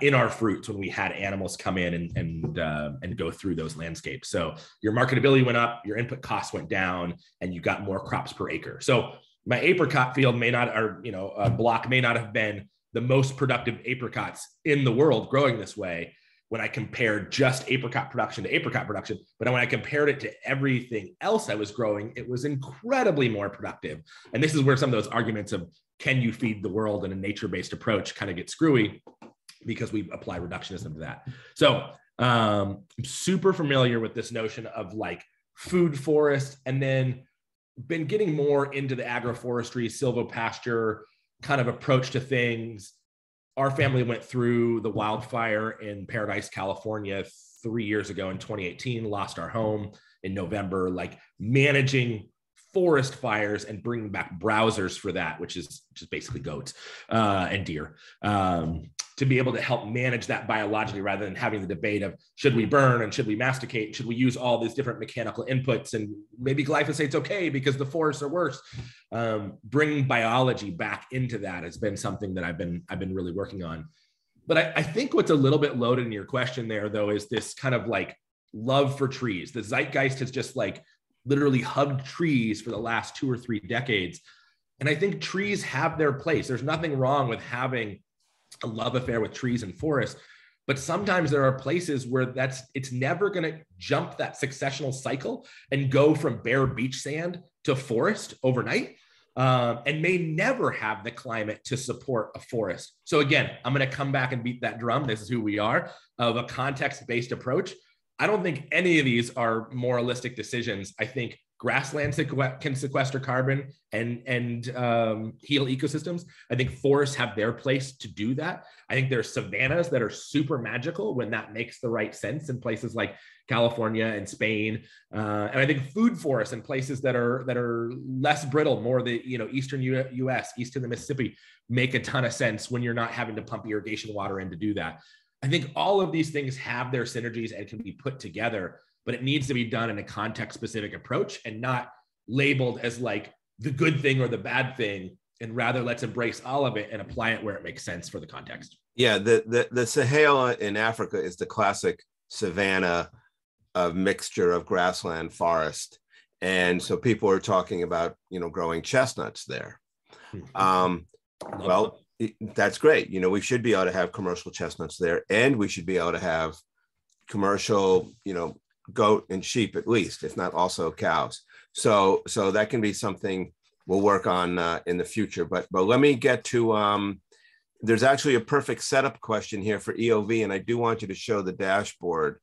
in our fruits when we had animals come in and go through those landscapes. So your marketability went up, your input costs went down, and you got more crops per acre. So my apricot field may not, or a block may not have been the most productive apricots in the world growing this way when I compared just apricot production to apricot production. But when I compared it to everything else I was growing, it was incredibly more productive. And this is where some of those arguments of can you feed the world in a nature-based approach kind of get screwy, because we apply reductionism to that. So I'm super familiar with this notion of like food forest, and then been getting more into the agroforestry, silvopasture kind of approach to things. Our family went through the wildfire in Paradise, California 3 years ago in 2018, lost our home in November, like managing forest fires and bringing back browsers for that, which is basically goats and deer, to be able to help manage that biologically rather than having the debate of should we burn and should we masticate, should we use all these different mechanical inputs, and maybe glyphosate's okay because the forests are worse. Bringing biology back into that has been something that I've been really working on. But I think what's a little bit loaded in your question there, though, is this kind of like love for trees. The zeitgeist has just like literally hugged trees for the last 2 or 3 decades. And I think trees have their place. There's nothing wrong with having a love affair with trees and forests, but sometimes there are places where it's never going to jump that successional cycle and go from bare beach sand to forest overnight, and may never have the climate to support a forest. So again, I'm going to come back and beat that drum. This is who we are, of a context-based approach. I don't think any of these are moralistic decisions. I think grassland can sequester carbon and heal ecosystems. I think forests have their place to do that. I think there's savannas that are super magical when that makes the right sense in places like California and Spain. And I think food forests in places that are less brittle, more the eastern US, east of the Mississippi, make a ton of sense when you're not having to pump irrigation water in to do that. I think all of these things have their synergies and can be put together, but it needs to be done in a context-specific approach and not labeled as like the good thing or the bad thing, and rather let's embrace all of it and apply it where it makes sense for the context. Yeah, the Sahel in Africa is the classic savanna mixture of grassland forest. And so people are talking about, growing chestnuts there. Well, that's great. We should be able to have commercial chestnuts there, and we should be able to have commercial, goat and sheep, at least, if not also cows. So that can be something we'll work on in the future. But let me get to, there's actually a perfect setup question here for EOV, and I do want you to show the dashboard.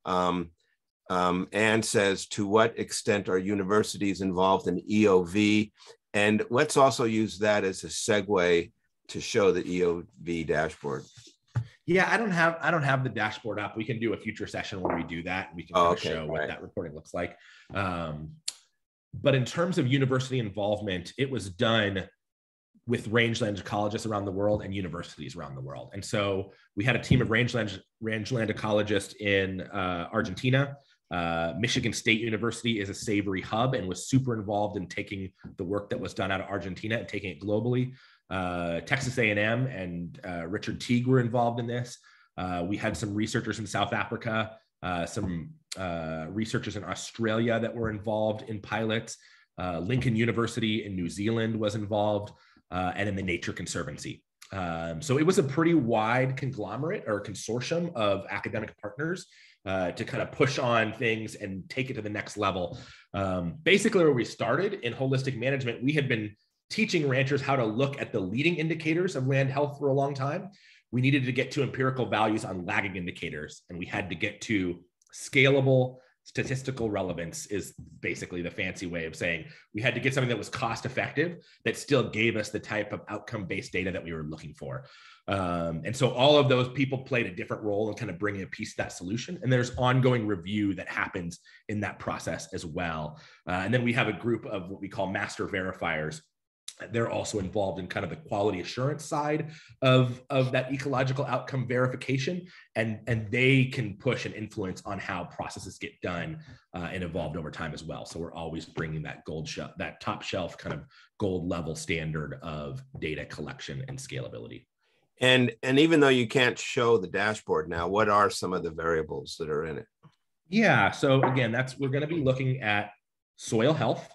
Anne says, to what extent are universities involved in EOV? And let's also use that as a segue to show the EOV dashboard. Yeah, I don't have the dashboard up. We can do a future session where we do that. And we can show what that reporting looks like. But in terms of university involvement, it was done with rangeland ecologists around the world and universities around the world. And so we had a team of rangeland ecologists in Argentina. Michigan State University is a Savory hub and was super involved in taking the work that was done out of Argentina and taking it globally. Texas A&M and Richard Teague were involved in this. We had some researchers in South Africa, some researchers in Australia that were involved in pilots. Lincoln University in New Zealand was involved, and in the Nature Conservancy. So it was a pretty wide conglomerate or consortium of academic partners to kind of push on things and take it to the next level. Basically, where we started in holistic management, we had been teaching ranchers how to look at the leading indicators of land health for a long time. We needed to get to empirical values on lagging indicators, and we had to get to scalable statistical relevance, is basically the fancy way of saying we had to get something that was cost effective that still gave us the type of outcome-based data that we were looking for. And so all of those people played a different role in kind of bringing a piece of that solution. And there's ongoing review that happens in that process as well. And then we have a group of what we call master verifiers. They're also involved in kind of the quality assurance side of that ecological outcome verification, and they can push and influence on how processes get done and evolved over time as well. So we're always bringing that that top shelf kind of gold level standard of data collection and scalability. And even though you can't show the dashboard now, what are some of the variables that are in it? Yeah, so again, we're going to be looking at soil health.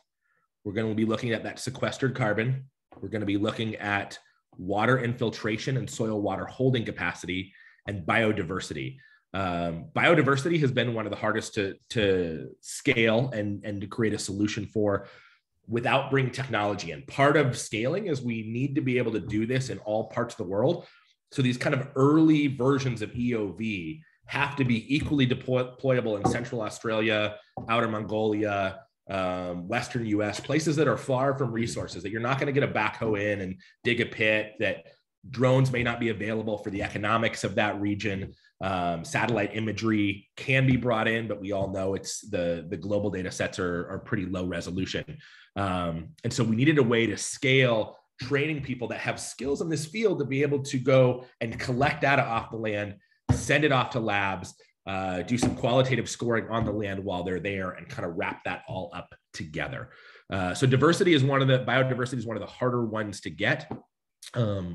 We're going to be looking at that sequestered carbon. We're going to be looking at water infiltration and soil water holding capacity and biodiversity. Biodiversity has been one of the hardest to scale and to create a solution for without bringing technology in. Part of scaling is we need to be able to do this in all parts of the world. So these kind of early versions of EOV have to be equally deployable in Central Australia, Outer Mongolia, Western US, places that are far from resources, that you're not going to get a backhoe in and dig a pit, that drones may not be available for the economics of that region. Satellite imagery can be brought in, but we all know it's the global data sets are pretty low resolution. And so we needed a way to scale training people that have skills in this field to be able to go and collect data off the land, send it off to labs, do some qualitative scoring on the land while they're there, and kind of wrap that all up together. So biodiversity is one of the harder ones to get.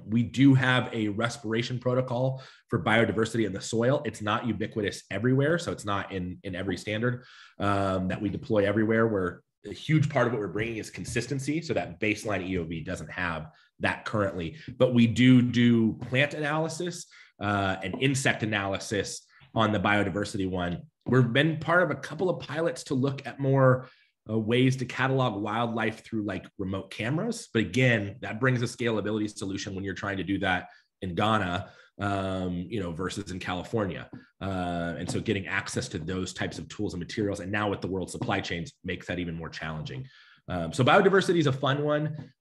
We do have a respiration protocol for biodiversity in the soil. It's not ubiquitous everywhere, so it's not in every standard that we deploy everywhere, where a huge part of what we're bringing is consistency. So that baseline EOV doesn't have that currently, but we do plant analysis and insect analysis on the biodiversity one. We've been part of a couple of pilots to look at more ways to catalog wildlife through like remote cameras. But again, that brings a scalability solution when you're trying to do that in Ghana, versus in California. And so getting access to those types of tools and materials, and now with the world supply chains, makes that even more challenging. So biodiversity is a fun one.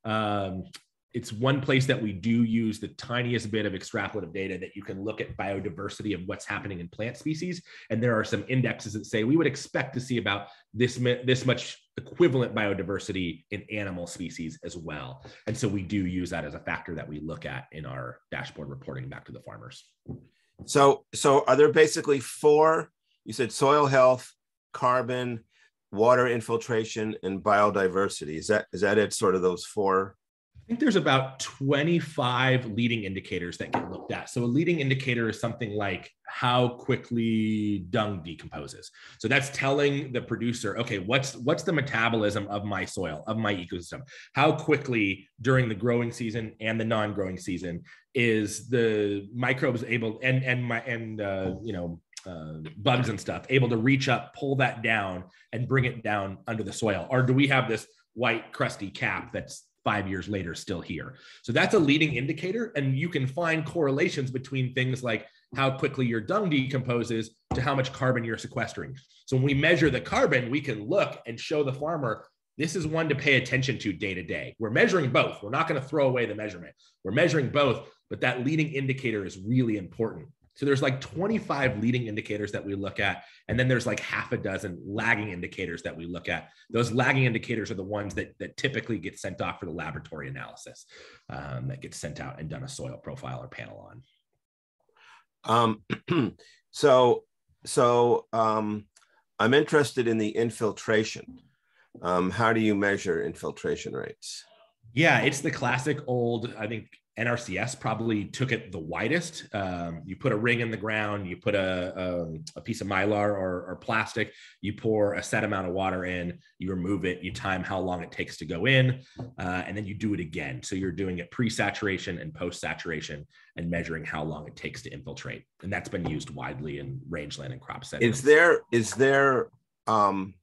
It's one place that we do use the tiniest bit of extrapolative data that you can look at biodiversity of what's happening in plant species. And there are some indexes that say we would expect to see about this much equivalent biodiversity in animal species as well. And so we do use that as a factor that we look at in our dashboard reporting back to the farmers. So are there basically four, you said soil health, carbon, water infiltration, and biodiversity. Is that it, sort of those four? I think there's about 25 leading indicators that get looked at. So a leading indicator is something like how quickly dung decomposes. So that's telling the producer, okay, what's the metabolism of my soil, of my ecosystem? How quickly during the growing season and the non-growing season is the microbes able bugs and stuff able to reach up, pull that down, and bring it down under the soil? Or do we have this white crusty cap that's 5 years later still here? So that's a leading indicator, and you can find correlations between things like how quickly your dung decomposes to how much carbon you're sequestering. So when we measure the carbon, we can look and show the farmer, this is one to pay attention to day to day. We're measuring both. We're not going to throw away the measurement. We're measuring both, but that leading indicator is really important. So there's like 25 leading indicators that we look at, and then there's like half a dozen lagging indicators that we look at. Those lagging indicators are the ones that typically get sent off for the laboratory analysis, that gets sent out and done a soil profile or panel on. I'm interested in the infiltration. How do you measure infiltration rates? Yeah, it's the classic old, I think NRCS probably took it the widest. You put a ring in the ground, you put a piece of mylar or plastic, you pour a set amount of water in, you remove it, you time how long it takes to go in, and then you do it again. So you're doing it pre-saturation and post-saturation and measuring how long it takes to infiltrate. And that's been used widely in rangeland and crop settings. Is there on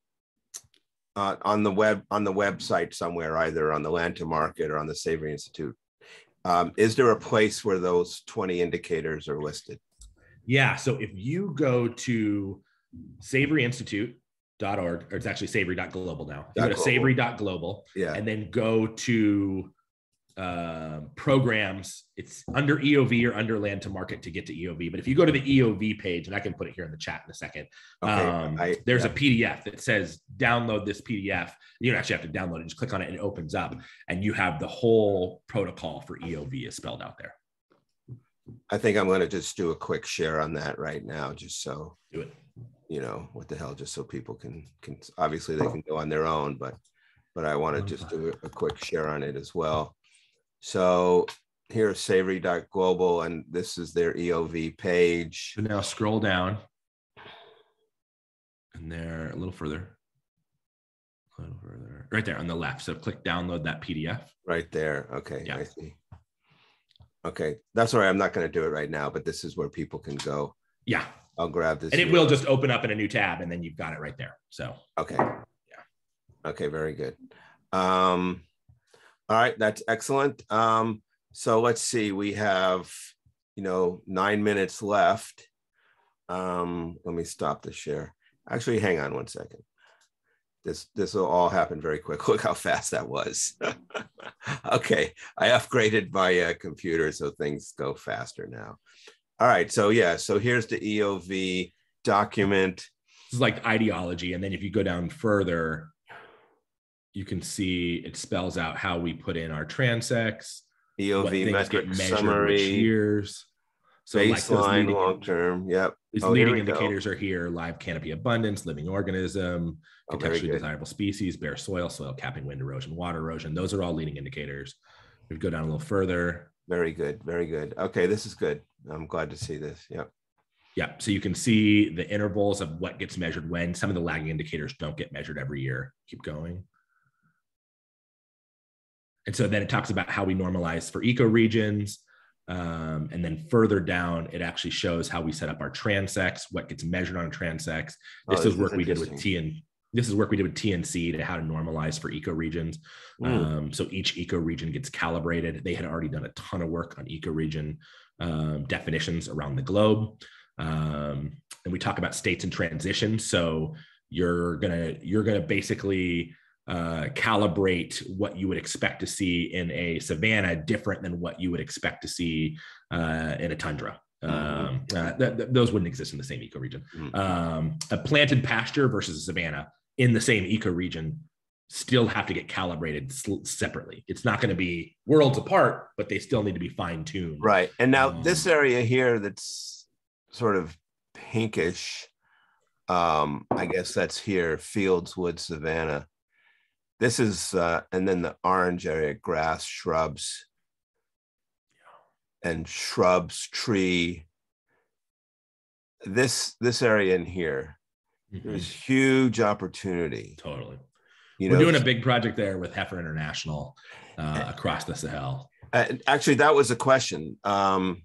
the website somewhere, either on the Land to Market or on the Savory Institute, is there a place where those 20 indicators are listed? Yeah. So if you go to savoryinstitute.org, or it's actually savory.global now. You go to savory.global, yeah, and then go to programs. It's under EOV or under Land to Market to get to EOV. But if you go to the EOV page, and I can put it here in the chat in a second, there's a PDF that says download this PDF. You don't actually have to download it, just click on it and it opens up, and you have the whole protocol for EOV is spelled out there. I think I'm going to just do a quick share on that right now, just so, do it. What the hell, just so people can obviously they can go on their own, but I want to just do a quick share on it as well. So here's savory.global, and this is their EOV page. So now scroll down, and there a little further, right there on the left. So click download that PDF. Right there. Okay, yeah. I see. Okay, that's all right. I'm not going to do it right now, but this is where people can go. Yeah. I'll grab this. And it will just open up in a new tab, and then you've got it right there. So. Okay. Yeah. Okay, very good. All right, that's excellent. So let's see, we have, 9 minutes left. Let me stop the share. Actually, hang on one second. This will all happen very quick. Look how fast that was. Okay, I upgraded my computer, so things go faster now. All right. So yeah. So here's the EOV document. This is like ideology. And then if you go down further, you can see it spells out how we put in our transects, EOV metric summary, which years. So baseline, like long term. Yep. These leading indicators are here: live canopy abundance, living organism, contextually desirable species, bare soil, soil capping, wind erosion, water erosion. Those are all leading indicators. We go down a little further. Very good. Very good. Okay, this is good. I'm glad to see this. Yep. Yeah. So you can see the intervals of what gets measured when. Some of the lagging indicators don't get measured every year. Keep going. And so then it talks about how we normalize for ecoregions. And then further down, it actually shows how we set up our transects, what gets measured on transects. This is work we did with TNC to how to normalize for ecoregions. So each ecoregion gets calibrated. They had already done a ton of work on ecoregion definitions around the globe. And we talk about states in transition. So you're gonna basically calibrate what you would expect to see in a savanna different than what you would expect to see in a tundra. Those wouldn't exist in the same ecoregion. A planted pasture versus a savanna in the same ecoregion still have to get calibrated separately. It's not going to be worlds apart, but they still need to be fine-tuned. Right. And now this area here that's sort of pinkish, I guess that's here, fields, wood, savanna. This is, and then the orange area, grass, shrubs, and shrubs, tree. This area in here, there's huge opportunity. Totally. We're doing a big project there with Heifer International across the Sahel. Actually, that was a question. Or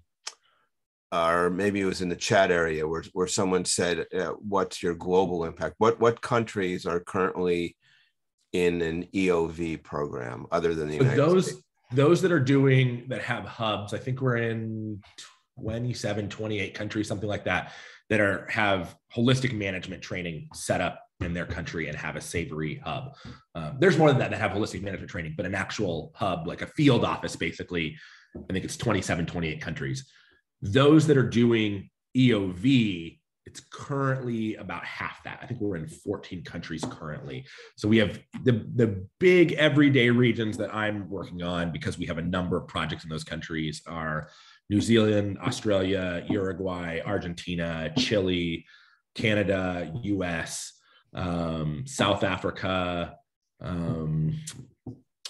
maybe it was in the chat area where someone said, what's your global impact? What countries are currently in an EOV program other than the United States? Those that have hubs, I think we're in 27, 28 countries, something like that, have holistic management training set up in their country and have a Savory hub. There's more than that have holistic management training, but an actual hub, like a field office, basically, I think it's 27, 28 countries. Those that are doing EOV, it's currently about half that. I think we're in 14 countries currently. So we have the big everyday regions that I'm working on, because we have a number of projects in those countries, are New Zealand, Australia, Uruguay, Argentina, Chile, Canada, US, South Africa.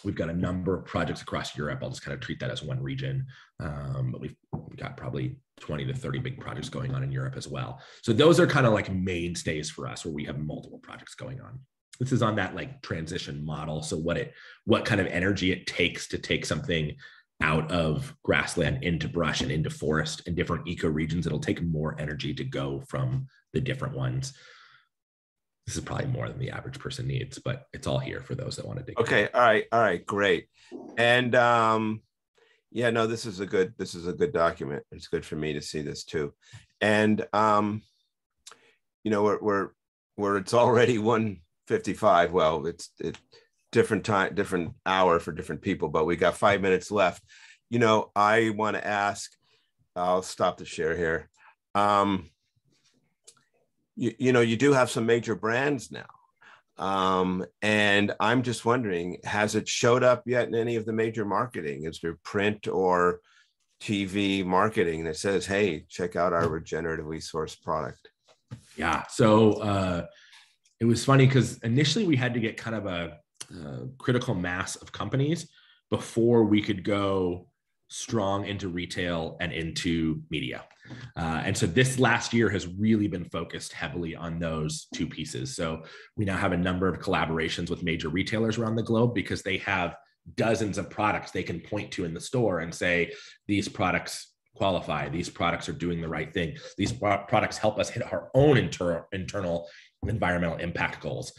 We've got a number of projects across Europe. I'll just kind of treat that as one region. But we've got probably 20 to 30 big projects going on in Europe as well. So those are kind of like mainstays for us, where we have multiple projects going on. This is on that like transition model. So what kind of energy it takes to take something out of grassland into brush and into forest and different ecoregions. It'll take more energy to go from the different ones. This is probably more than the average person needs, but it's all here for those that want to dig. Okay. All right. Great. And yeah, no, this is a good document. It's good for me to see this too. And we're it's already 1:55. Well, it's different time, different hour for different people, but we got 5 minutes left. I want to ask, I'll stop the share here. You do have some major brands now. And I'm just wondering, has it showed up yet in any of the major marketing? Is there print or TV marketing that says, hey, check out our regeneratively sourced product? Yeah. So it was funny because initially we had to get kind of a critical mass of companies before we could go strong into retail and into media. And so this last year has really been focused heavily on those two pieces. So we now have a number of collaborations with major retailers around the globe, because they have dozens of products they can point to in the store and say, these products qualify, these products are doing the right thing, these products help us hit our own internal environmental impact goals.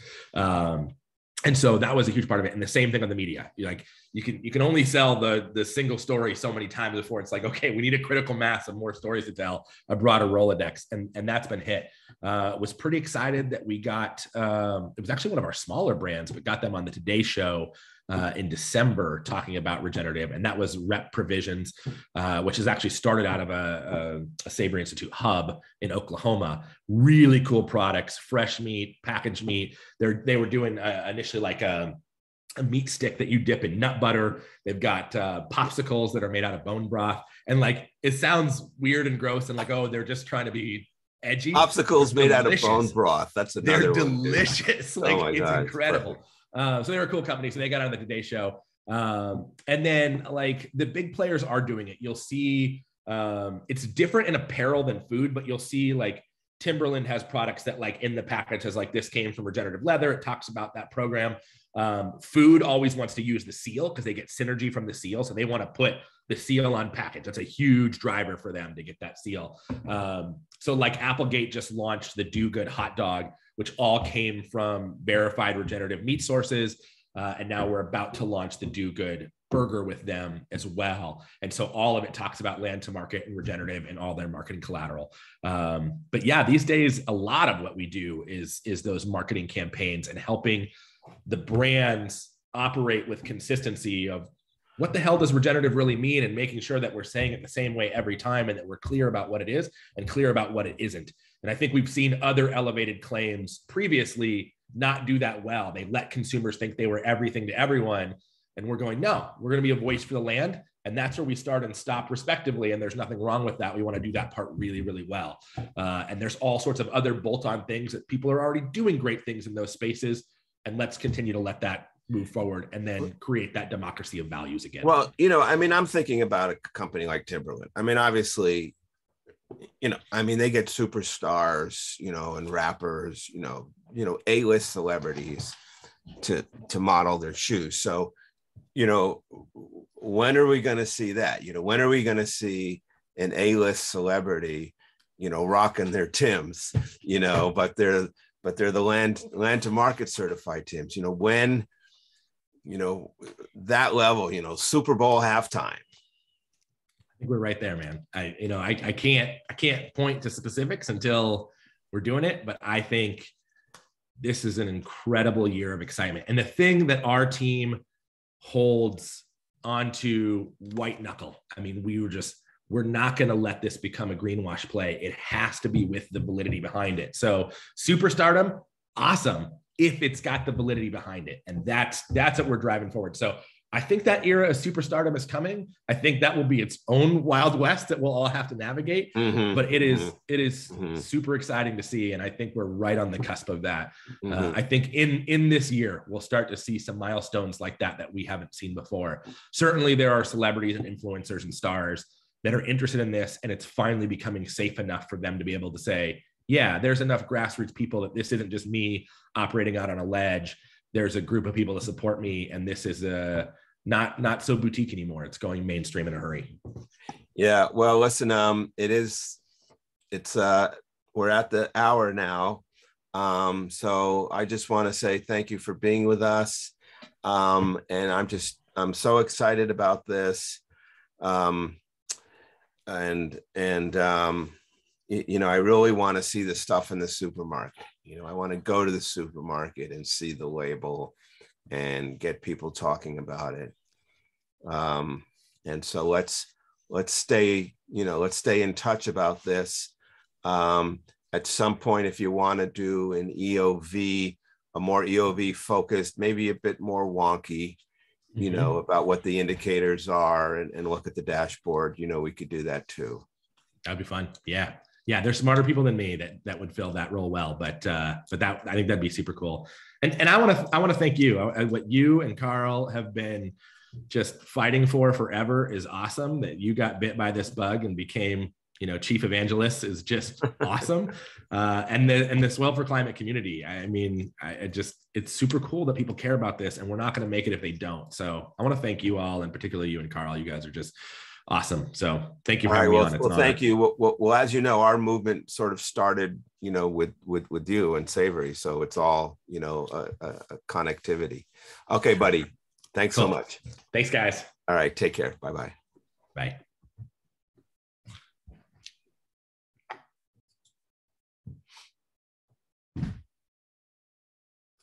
And so that was a huge part of it. And the same thing on the media. You can only sell the single story so many times before it's like, okay, we need a critical mass of more stories to tell, a broader Rolodex. And that's been hit. Was pretty excited that we got, it was actually one of our smaller brands, but got them on the Today Show in December talking about regenerative, and that was Rep Provisions, which is actually started out of a Savory Institute hub in Oklahoma. Really cool products, fresh meat, packaged meat. They were doing initially like a meat stick that you dip in nut butter. They've got popsicles that are made out of bone broth. And like, it sounds weird and gross and like, oh, they're just trying to be edgy. Popsicles made out of bone broth. That's another They're one. Delicious. Like, oh, it's God, incredible. So they're a cool company. So they got on the Today Show. And then like the big players are doing it. You'll see it's different in apparel than food, but you'll see like Timberland has products that like in the package has like, this came from regenerative leather. It talks about that program. Food always wants to use the seal because they get synergy from the seal. So they want to put the seal on package. That's a huge driver for them to get that seal. So like Applegate just launched the Do Good hot dog, which all came from verified regenerative meat sources. And now we're about to launch the Do Good burger with them as well. And so all of it talks about land to market and regenerative and all their marketing collateral. But yeah, these days, a lot of what we do is those marketing campaigns and helping the brands operate with consistency of what the hell does regenerative really mean, and making sure that we're saying it the same way every time and that we're clear about what it is and clear about what it isn't. And I think we've seen other elevated claims previously not do that well. They let consumers think they were everything to everyone. And we're going, no, we're going to be a voice for the land. And that's where we start and stop respectively. And there's nothing wrong with that. We want to do that part really, really well. And there's all sorts of other bolt-on things that people are already doing great things in those spaces. And let's continue to let that move forward and then create that democracy of values again. Well, you know, I mean, I'm thinking about a company like Timberland. I mean, obviously, you know, I mean, they get superstars, you know, and rappers, you know, A-list celebrities to model their shoes. So, you know, when are we going to see that? You know, when are we going to see an A-list celebrity, you know, rocking their Timbs, you know, but they're the land to market certified Timbs, you know, when, you know, that level, you know, Super Bowl halftime. I think we're right there, man. I can't point to specifics until we're doing it, but I think this is an incredible year of excitement. And the thing that our team holds onto white knuckle. I mean, we're not going to let this become a greenwash play. It has to be with the validity behind it. So superstardom, awesome, if it's got the validity behind it. And that's what we're driving forward. So I think that era of superstardom is coming. I think that will be its own Wild West that we'll all have to navigate. But it is super exciting to see. And I think we're right on the cusp of that. I think in this year, we'll start to see some milestones like that we haven't seen before. Certainly there are celebrities and influencers and stars that are interested in this. And it's finally becoming safe enough for them to be able to say, yeah, there's enough grassroots people that this isn't just me operating out on a ledge. There's a group of people to support me. And this is not so boutique anymore. It's going mainstream in a hurry. Yeah. Well, listen, we're at the hour now. So I just want to say thank you for being with us. And I'm so excited about this. You know, I really want to see the stuff in the supermarket. You know, I want to go to the supermarket and see the label and get people talking about it. And so let's stay in touch about this. At some point, if you want to do an EOV, a more EOV focused, maybe a bit more wonky, you know, about what the indicators are and look at the dashboard, you know, we could do that too. That'd be fun. Yeah. Yeah. There's smarter people than me that would fill that role well, but that, I think that'd be super cool. And I want to thank you. What you and Carl have been just fighting for forever is awesome. That you got bit by this bug and became, you know, chief evangelist is just awesome. And the Soil4Climate community. I mean, it's super cool that people care about this, and we're not going to make it if they don't. So I want to thank you all, and particularly you and Carl. You guys are just awesome. So thank you for having me on. Well, thank you. Well, as you know, our movement sort of started, you know, with you and Savory. So it's all, you know, a connectivity. Okay, buddy. Thanks so much. Thanks, guys. All right. Take care. Bye-bye. Bye.